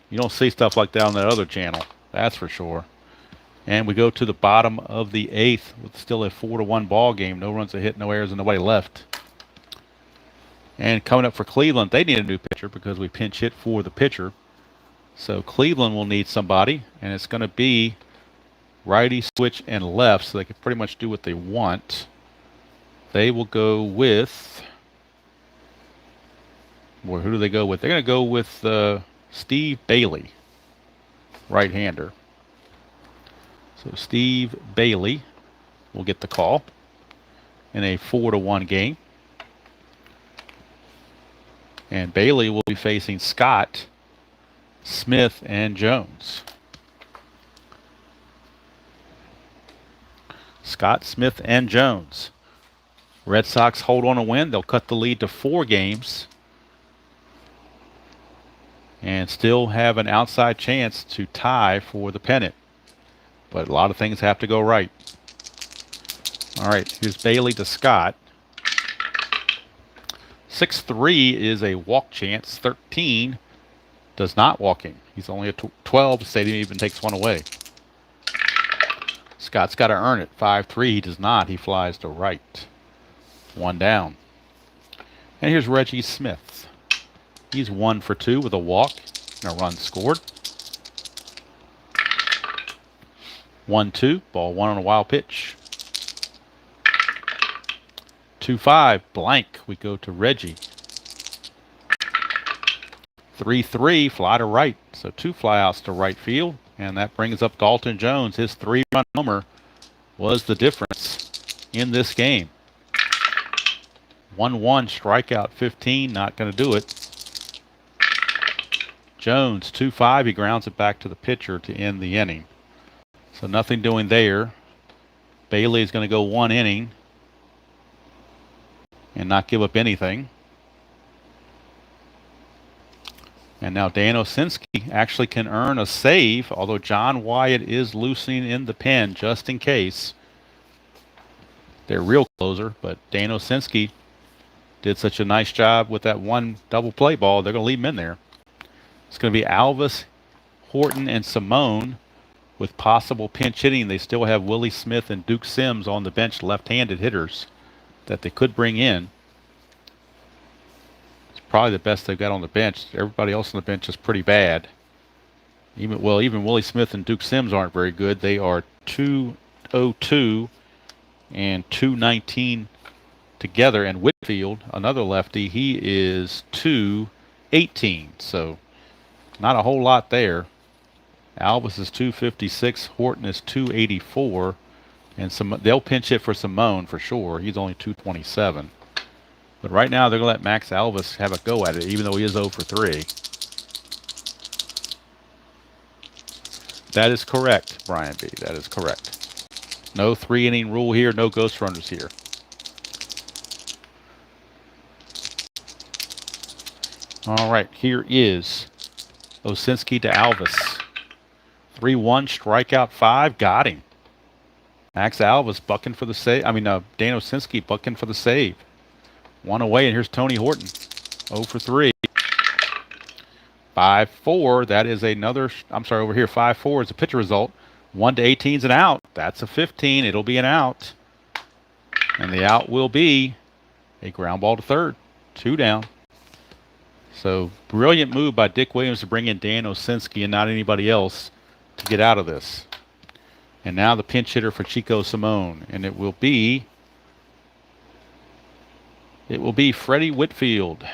You don't see stuff like that on that other channel, that's for sure. And we go to the bottom of the 8th with still a 4-1 ball game. No runs a hit, no errors, and nobody left. And coming up for Cleveland, they need a new pitcher because we pinch hit for the pitcher. So Cleveland will need somebody, and it's going to be righty, switch, and left, so they can pretty much do what they want. They will go with... Well, who do they go with? They're going to go with Steve Bailey, right-hander. So Steve Bailey will get the call in a 4-1 game. And Bailey will be facing Scott, Smith, and Jones. Scott, Smith, and Jones. Red Sox hold on a win. They'll cut the lead to 4 games and still have an outside chance to tie for the pennant. But a lot of things have to go right. All right, here's Bailey to Scott. 6-3 is a walk chance. 13 does not walk him. He's only a 12. Stadium even takes 1 away. Scott's got to earn it. 5-3, he does not. He flies to right. 1 down. And here's Reggie Smith. He's 1 for 2 with a walk and a run scored. 1-2, ball 1 on a wild pitch. 2-5, blank. We go to Reggie. 3-3, fly to right. So 2 flyouts to right field. And that brings up Dalton Jones. His 3-run homer was the difference in this game. 1-1, strikeout 15, not going to do it. Jones, 2-5, he grounds it back to the pitcher to end the inning. So nothing doing there. Bailey is going to go 1 inning and not give up anything. And now Dan Osinski actually can earn a save, although John Wyatt is loosening in the pen just in case. Their real closer, but Dan Osinski did such a nice job with that 1 double play ball, they're going to leave him in there. It's going to be Alvis, Horton, and Simone with possible pinch hitting. They still have Willie Smith and Duke Sims on the bench, left-handed hitters that they could bring in. It's probably the best they've got on the bench. Everybody else on the bench is pretty bad. Even Willie Smith and Duke Sims aren't very good. They are 202 and 219 together. And Whitfield, another lefty, he is 218. So not a whole lot there. Alvis is 256. Horton is 284. And they'll pinch hit for Simone for sure. He's only 227. But right now they're going to let Max Alvis have a go at it, even though he is 0 for 3. That is correct, Brian B. That is correct. No 3-inning rule here. No ghost runners here. All right, here is Osinski to Alvis. 3-1, strikeout 5, got him. Max Alvis bucking for the save. Dan Osinski bucking for the save. 1 away, and here's Tony Horton. 0 for 3. 5-4, that is another, over here, 5-4 is a pitcher result. 1-18 is an out. That's a 15. It'll be an out. And the out will be a ground ball to third. 2 down. So, brilliant move by Dick Williams to bring in Dan Osinski and not anybody else to get out of this. And now the pinch hitter for Chico Simone. And it will be Freddie Whitfield.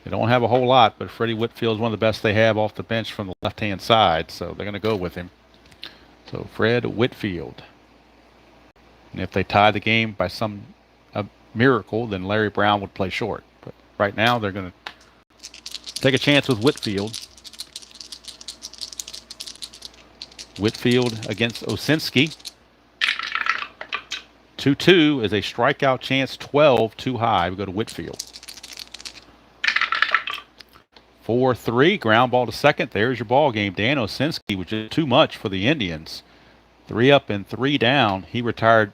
They don't have a whole lot, but Freddie Whitfield is one of the best they have off the bench from the left-hand side, so they're going to go with him. So Fred Whitfield And if they tie the game by some miracle, then Larry Brown would play short. But right now, they're going to take a chance with Whitfield. Whitfield against Osinski. 2-2 is a strikeout chance, 12 too high. We go to Whitfield. 4-3, ground ball to second. There's your ball game. Dan Osinski, which is too much for the Indians. 3 up and 3 down. He retired.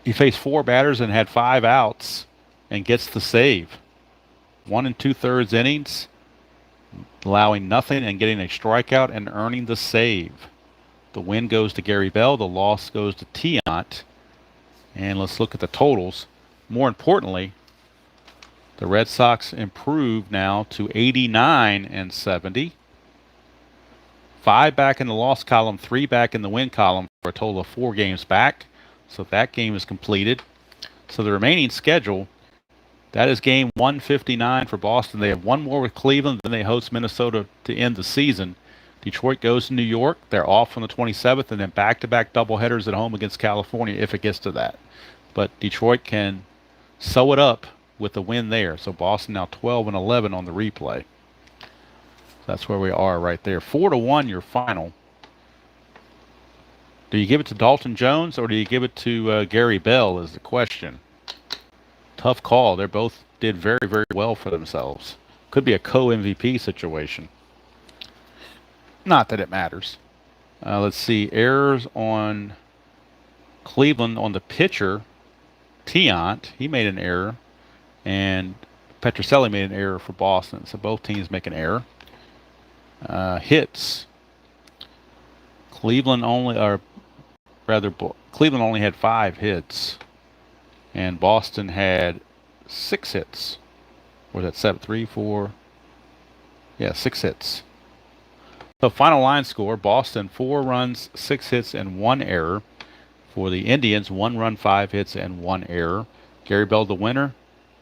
He faced 4 batters and had 5 outs and gets the save. 1 2/3 innings, allowing nothing and getting a strikeout and earning the save. The win goes to Gary Bell. The loss goes to Tiant. And let's look at the totals. More importantly, the Red Sox improved now to 89 and 70. 5 back in the loss column, 3 back in the win column for a total of 4 games back. So that game is completed. So the remaining schedule, that is game 159 for Boston. They have 1 more with Cleveland, then they host Minnesota to end the season. Detroit goes to New York. They're off on the 27th, and then back-to-back doubleheaders at home against California if it gets to that. But Detroit can sew it up with the win there. So Boston now 12 and 11 on the replay. That's where we are right there. 4-1 your final. Do you give it to Dalton Jones or do you give it to Gary Bell is the question. Tough call. They both did very, very well for themselves. Could be a co-MVP situation. Not that it matters. Let's see. Errors on Cleveland on the pitcher. Tiant, he made an error. And Petrocelli made an error for Boston. So both teams make an error. Hits. Cleveland only had 5 hits. And Boston had 6 hits. Or was that 7? 3, 4. Yeah, 6 hits. So final line score, Boston 4 runs, 6 hits, and 1 error. For the Indians, 1 run, 5 hits, and 1 error. Gary Bell the winner.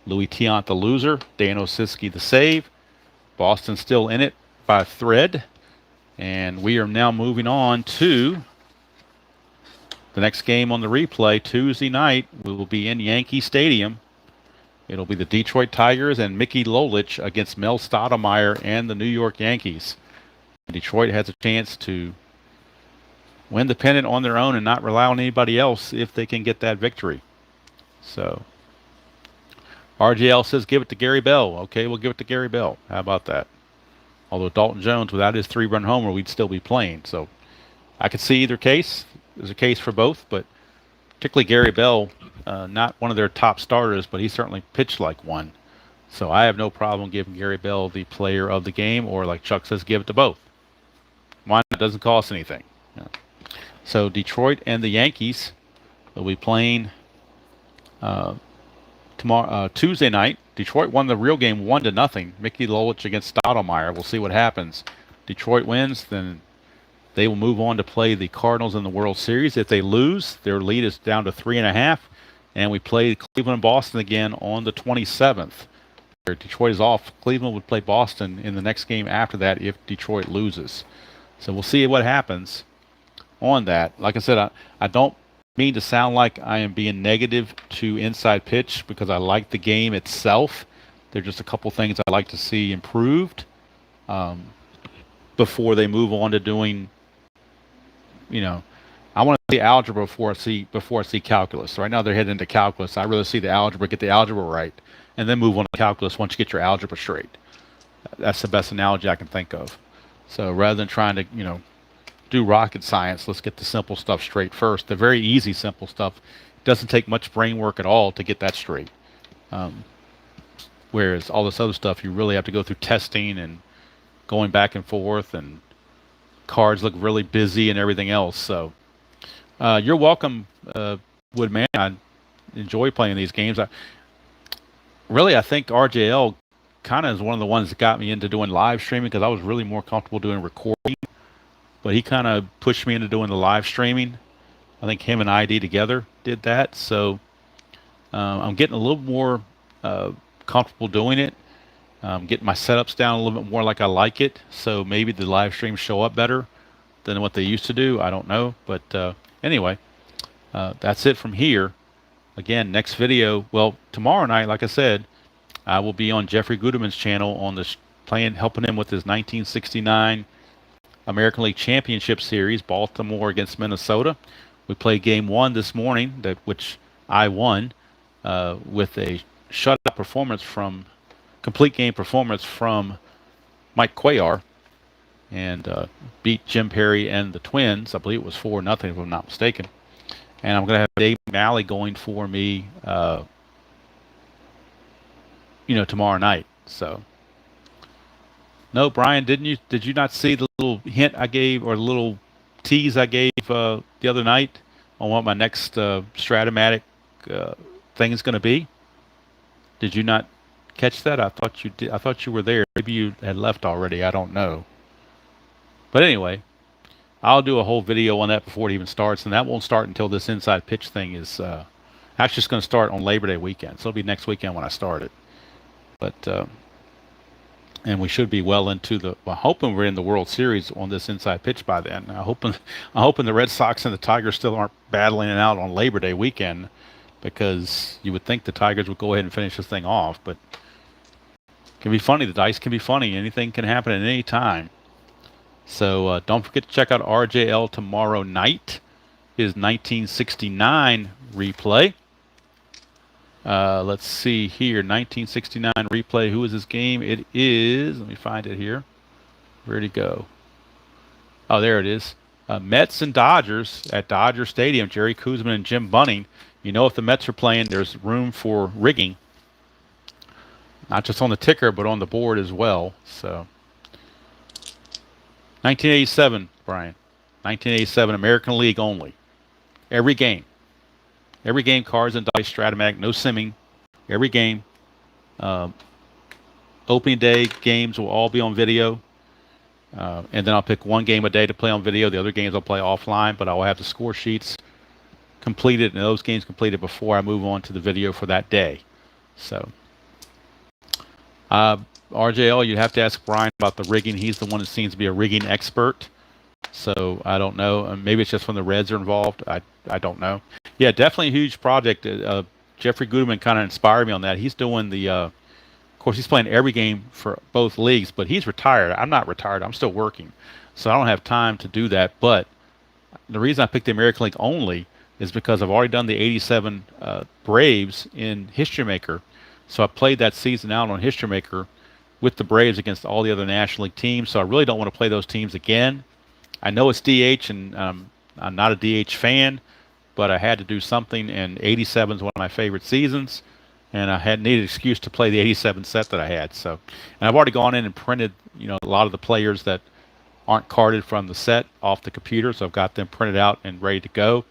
Louis Tiant the loser. Dan Osinski the save. Boston still in it by a thread. And we are now moving on to the next game on the replay. Tuesday night, we will be in Yankee Stadium. It'll be the Detroit Tigers and Mickey Lolich against Mel Stottlemyre and the New York Yankees. Detroit has a chance to win the pennant on their own and not rely on anybody else if they can get that victory. So, RJL says give it to Gary Bell. Okay, we'll give it to Gary Bell. How about that? Although Dalton Jones, without his 3-run homer, we'd still be playing. So, I could see either case. There's a case for both, but particularly Gary Bell, not one of their top starters, but he certainly pitched like one. So, I have no problem giving Gary Bell the player of the game, or like Chuck says, give it to both. Why not? It doesn't cost anything. Yeah. So Detroit and the Yankees will be playing tomorrow, Tuesday night. Detroit won the real game 1-0. Mickey Lolich against Stottlemyre. We'll see what happens. Detroit wins, then they will move on to play the Cardinals in the World Series. If they lose, their lead is down to 3.5, and we play Cleveland and Boston again on the 27th. Detroit is off. Cleveland would play Boston in the next game after that if Detroit loses. So we'll see what happens on that. Like I said, I don't mean to sound like I am being negative to inside pitch because I like the game itself. There's just a couple things I'd like to see improved before they move on to doing, I want to see algebra before I see calculus. So right now they're heading into calculus. I'd rather see the algebra, get the algebra right, and then move on to calculus once you get your algebra straight. That's the best analogy I can think of. So rather than trying to, do rocket science, let's get the simple stuff straight first. The very easy, simple stuff doesn't take much brain work at all to get that straight. Whereas all this other stuff, you really have to go through testing and going back and forth, and cards look really busy and everything else. So you're welcome, Woodman. I enjoy playing these games. I think RJL kind of is one of the ones that got me into doing live streaming because I was really more comfortable doing recording. But he kind of pushed me into doing the live streaming. I think him and ID together did that. So I'm getting a little more comfortable doing it. Getting my setups down a little bit more like I like it. So maybe the live streams show up better than what they used to do. I don't know. But anyway, That's it from here. Again, next video. Well, tomorrow night, like I said, I will be on Jeffrey Guterman's channel on this playing, helping him with his 1969 American League Championship Series, Baltimore against Minnesota. We played game one this morning, which I won with a shutout performance from complete game performance from Mike Cuellar, and beat Jim Perry and the Twins. I believe it was 4-0 if I'm not mistaken. And I'm going to have Dave McNally going for me, tomorrow night. So, no, Brian, did you not see the little hint I gave or the little tease I gave the other night on what my next Stratomatic thing is going to be? Did you not catch that? I thought you did. I thought you were there. Maybe you had left already. I don't know. But anyway, I'll do a whole video on that before it even starts, and that won't start until this inside pitch thing is actually just going to start on Labor Day weekend. So it'll be next weekend when I start it. But and we should be well into the. Well, hoping we're in the World Series on this inside pitch by then. I'm hoping the Red Sox and the Tigers still aren't battling it out on Labor Day weekend, because you would think the Tigers would go ahead and finish this thing off. But it can be funny. The dice can be funny. Anything can happen at any time. So don't forget to check out RJL tomorrow night, his 1969 replay. Let's see here, 1969 replay. Who is this game? It is, let me find it here. Where'd it go? Oh, there it is. Mets and Dodgers at Dodger Stadium. Jerry Koosman and Jim Bunning. You know, if the Mets are playing, there's room for rigging. Not just on the ticker, but on the board as well. So, 1987, Brian. 1987, American League only. Every game. Every game, cards and dice, Stratomatic, no simming. Every game. Opening day games will all be on video. And then I'll pick one game a day to play on video. The other games I'll play offline, but I'll have the score sheets completed and those games completed before I move on to the video for that day. So, RJL, you'd have to ask Brian about the rigging. He's the one that seems to be a rigging expert. So I don't know. Maybe it's just when the Reds are involved. I don't know. Yeah, definitely a huge project. Jeffrey Guterman kind of inspired me on that. He's doing the, of course, he's playing every game for both leagues, but he's retired. I'm not retired. I'm still working. So I don't have time to do that. But the reason I picked the American League only is because I've already done the 87 Braves in History Maker. So I played that season out on History Maker with the Braves against all the other National League teams. So I really don't want to play those teams again. I know it's DH, and I'm not a DH fan, but I had to do something, and 87 is one of my favorite seasons, and I had needed an excuse to play the 87 set that I had. So, and I've already gone in and printed, a lot of the players that aren't carded from the set off the computer, so I've got them printed out and ready to go.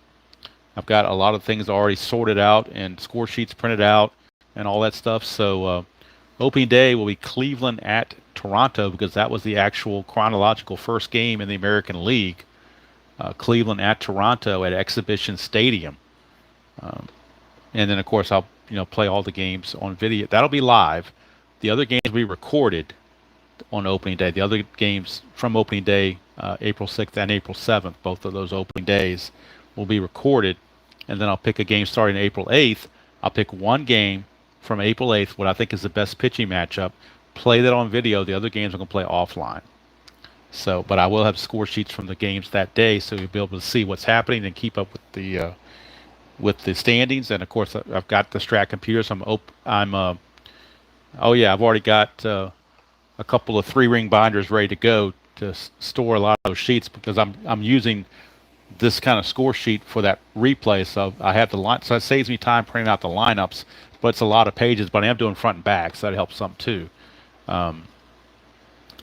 I've got a lot of things already sorted out and score sheets printed out and all that stuff. So opening day will be Cleveland at Toronto, because that was the actual chronological first game in the American League. Cleveland at Toronto at Exhibition Stadium. And then, of course, I'll play all the games on video. That'll be live. The other games will be recorded on opening day. The other games from opening day, April 6th and April 7th, both of those opening days, will be recorded. And then I'll pick a game starting April 8th. I'll pick one game from April 8th, what I think is the best pitching matchup, play that on video. The other games I'm going to play offline. So, but I will have score sheets from the games that day, so you'll be able to see what's happening and keep up with the standings. And of course, I've got the Strat computer, so I've already got a couple of 3-ring binders ready to go to store a lot of those sheets, because I'm using this kind of score sheet for that replay. So I have the line, so it saves me time printing out the lineups, but it's a lot of pages. But I am doing front and back, so that helps some too.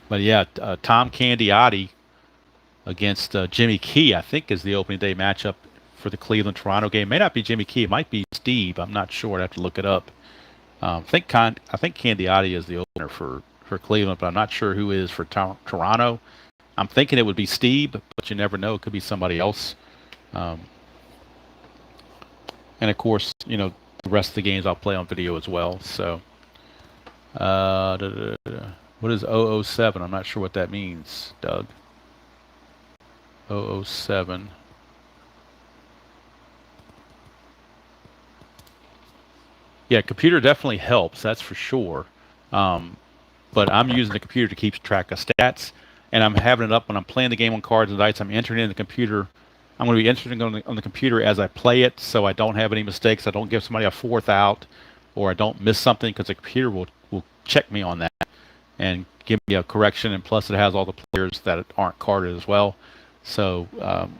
But yeah, Tom Candiotti against Jimmy Key, I think, is the opening day matchup for the Cleveland-Toronto game. It may not be Jimmy Key. It might be Steve. I'm not sure. I'd have to look it up. I think Candiotti is the opener for Cleveland, but I'm not sure who is for Toronto. I'm thinking it would be Steve, but you never know. It could be somebody else. And, of course, the rest of the games I'll play on video as well. So, what is 007? I'm not sure what that means, Doug. 007. Yeah, computer definitely helps. That's for sure. Um, but I'm using the computer to keep track of stats, and I'm having it up when I'm playing the game on cards and dice. I'm entering in the computer. I'm going to be entering on the computer as I play it, so I don't have any mistakes. I don't give somebody a fourth out, or I don't miss something because the computer will check me on that and give me a correction. And plus, it has all the players that aren't carded as well. So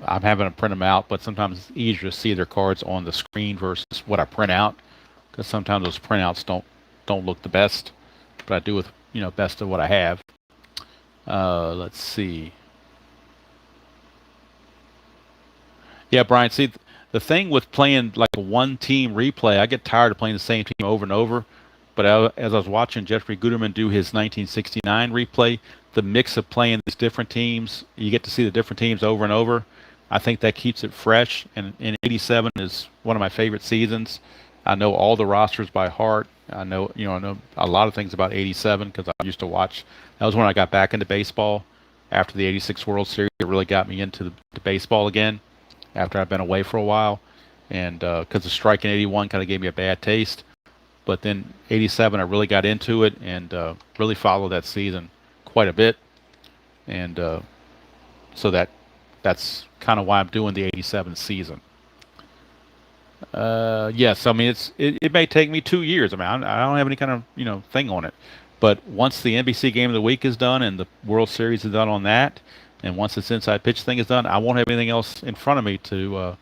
I'm having to print them out, but sometimes it's easier to see their cards on the screen versus what I print out, because sometimes those printouts don't look the best, but I do with best of what I have. Let's see. Yeah, Brian. See, the thing with playing like a one-team replay, I get tired of playing the same team over and over. But as I was watching Jeffrey Guterman do his 1969 replay, the mix of playing these different teams, you get to see the different teams over and over. I think that keeps it fresh. And '87 is one of my favorite seasons. I know all the rosters by heart. I know a lot of things about '87 because I used to watch. That was when I got back into baseball after the '86 World Series. It really got me into the baseball again after I've been away for a while, and because the strike in '81 kind of gave me a bad taste. But then '87, I really got into it and really followed that season quite a bit, and so that's kind of why I'm doing the '87 season. Yes, I mean it may take me 2 years. I mean I don't have any kind of thing on it, but once the NBC Game of the Week is done and the World Series is done on that, and once this inside pitch thing is done, I won't have anything else in front of me to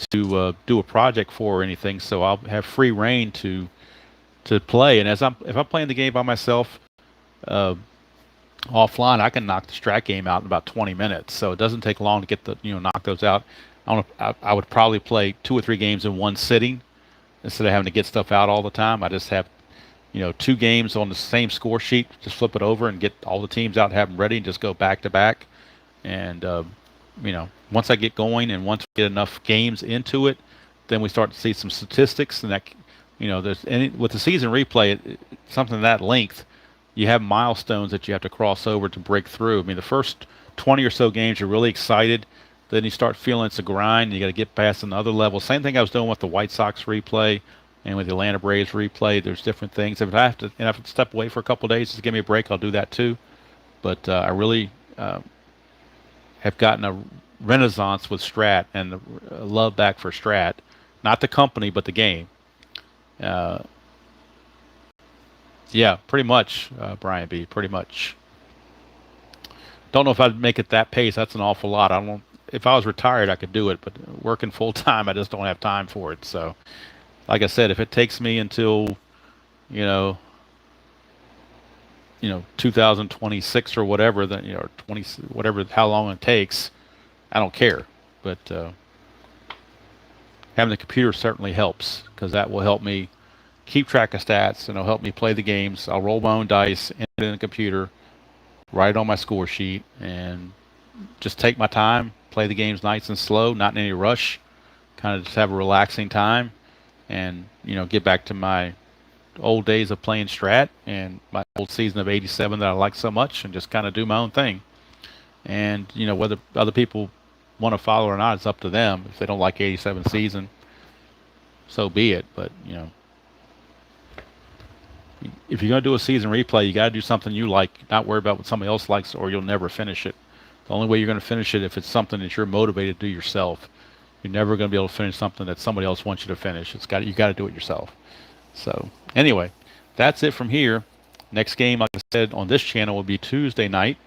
do a project for or anything. So I'll have free reign to play. And if I'm playing the game by myself uh, offline, I can knock the strat game out in about 20 minutes. So it doesn't take long to get the knock those out. I would probably play 2 or 3 games in one sitting instead of having to get stuff out all the time. I just have 2 games on the same score sheet, just flip it over and get all the teams out, have them ready, and just go back to back. And once I get going and once we get enough games into it, then we start to see some statistics, and that there's any with the season replay, something that length, you have milestones that you have to cross over to break through. I mean, the first 20 or so games, you're really excited. Then you start feeling it's a grind, and you got to get past another level. Same thing I was doing with the White Sox replay and with the Atlanta Braves replay. There's different things. If I have to step away for a couple of days to give me a break, I'll do that too. But I really have gotten a renaissance with Strat and a love back for Strat, not the company but the game. Uh, yeah, pretty much, Brian B. Pretty much. Don't know if I'd make it that pace. That's an awful lot. I don't. If I was retired, I could do it, but working full time, I just don't have time for it. So, like I said, if it takes me until you know, 2026 or whatever, then 20 whatever how long it takes, I don't care. But having the computer certainly helps because that will help me keep track of stats and it'll help me play the games. I'll roll my own dice, enter it in the computer, write it on my score sheet, and just take my time, play the games nice and slow, not in any rush, kind of just have a relaxing time, and get back to my old days of playing Strat and my old season of '87 that I like so much, and just kind of do my own thing. And whether other people want to follow or not, it's up to them. If they don't like '87 season, so be it. But if you're going to do a season replay, you got to do something you like, not worry about what somebody else likes, or you'll never finish it. The only way you're going to finish it if it's something that you're motivated to do yourself. You're never going to be able to finish something that somebody else wants you to finish. You got to do it yourself. So anyway, that's it from here. Next game, like I said, on this channel will be Tuesday night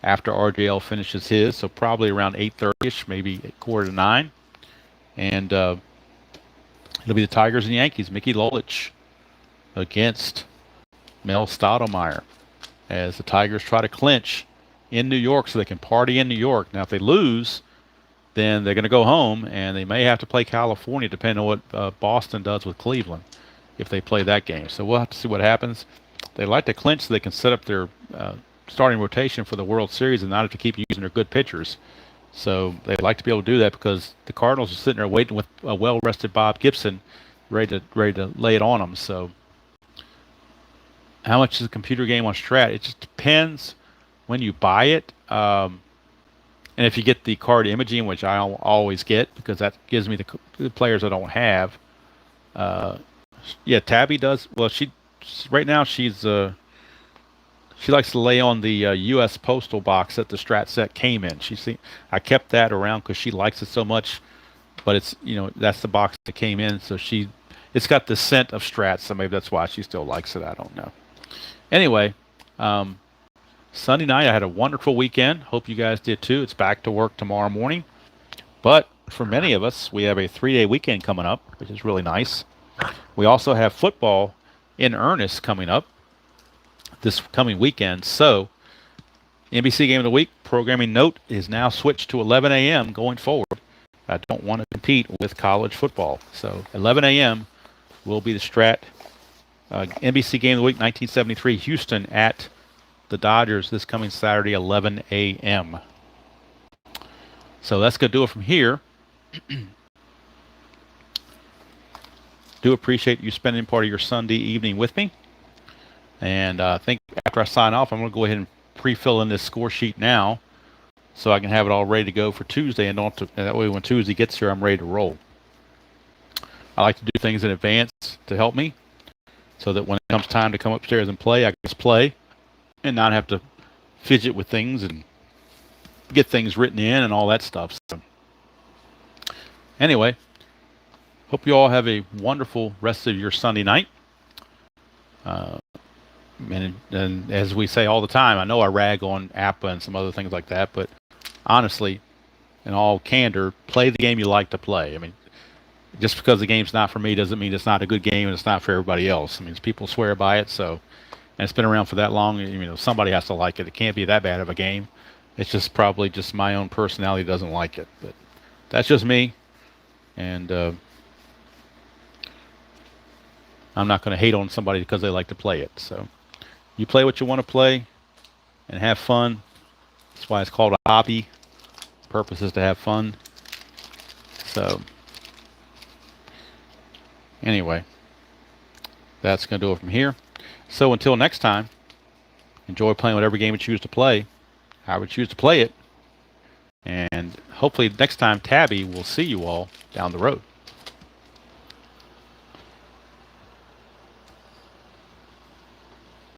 after RJL finishes his, so probably around 8:30ish, maybe 8:45, and it'll be the Tigers and Yankees. Mickey Lolich against Mel Stottlemyre as the Tigers try to clinch in New York so they can party in New York. Now, if they lose, then they're going to go home, and they may have to play California, depending on what Boston does with Cleveland if they play that game. So we'll have to see what happens. They like to clinch so they can set up their starting rotation for the World Series and not have to keep using their good pitchers. So they'd like to be able to do that because the Cardinals are sitting there waiting with a well-rested Bob Gibson ready to lay it on them. So how much is a computer game on Strat? It just depends when you buy it. And if you get the card imaging, which I always get because that gives me the players I don't have. Yeah, Tabby does. Well, right now she likes to lay on the U.S. postal box that the Strat set came in. I kept that around because she likes it so much. But it's that's the box that came in, so it's got the scent of Strat, so maybe that's why she still likes it. I don't know. Anyway, um, Sunday night I had a wonderful weekend. Hope you guys did too. It's back to work tomorrow morning, but for many of us, we have a 3-day weekend coming up, which is really nice. We also have football in earnest coming up this coming weekend. So, NBC Game of the Week programming note is now switched to 11 a.m. going forward. I don't want to compete with college football. So 11 a.m. will be the Strat NBC Game of the Week 1973 Houston at the Dodgers this coming Saturday 11 a.m. So that's going to do it from here. Do appreciate you spending part of your Sunday evening with me. And I think after I sign off, I'm going to go ahead and pre-fill in this score sheet now, so I can have it all ready to go for Tuesday, and that way when Tuesday gets here, I'm ready to roll. I like to do things in advance to help me, so that when it comes time to come upstairs and play, I can just play and not have to fidget with things and get things written in and all that stuff. So, anyway, hope you all have a wonderful rest of your Sunday night. And as we say all the time, I know I rag on APA and some other things like that, but honestly, in all candor, play the game you like to play. I mean, just because the game's not for me doesn't mean it's not a good game and it's not for everybody else. I mean, people swear by it, so, and it's been around for that long. Somebody has to like it. It can't be that bad of a game. It's just probably just my own personality doesn't like it, but that's just me. And I'm not going to hate on somebody because they like to play it. So you play what you want to play and have fun. That's why it's called a hobby. The purpose is to have fun. So anyway, that's going to do it from here. So until next time, enjoy playing whatever game you choose to play, however you choose to play it. And hopefully next time, Tabby will see you all down the road.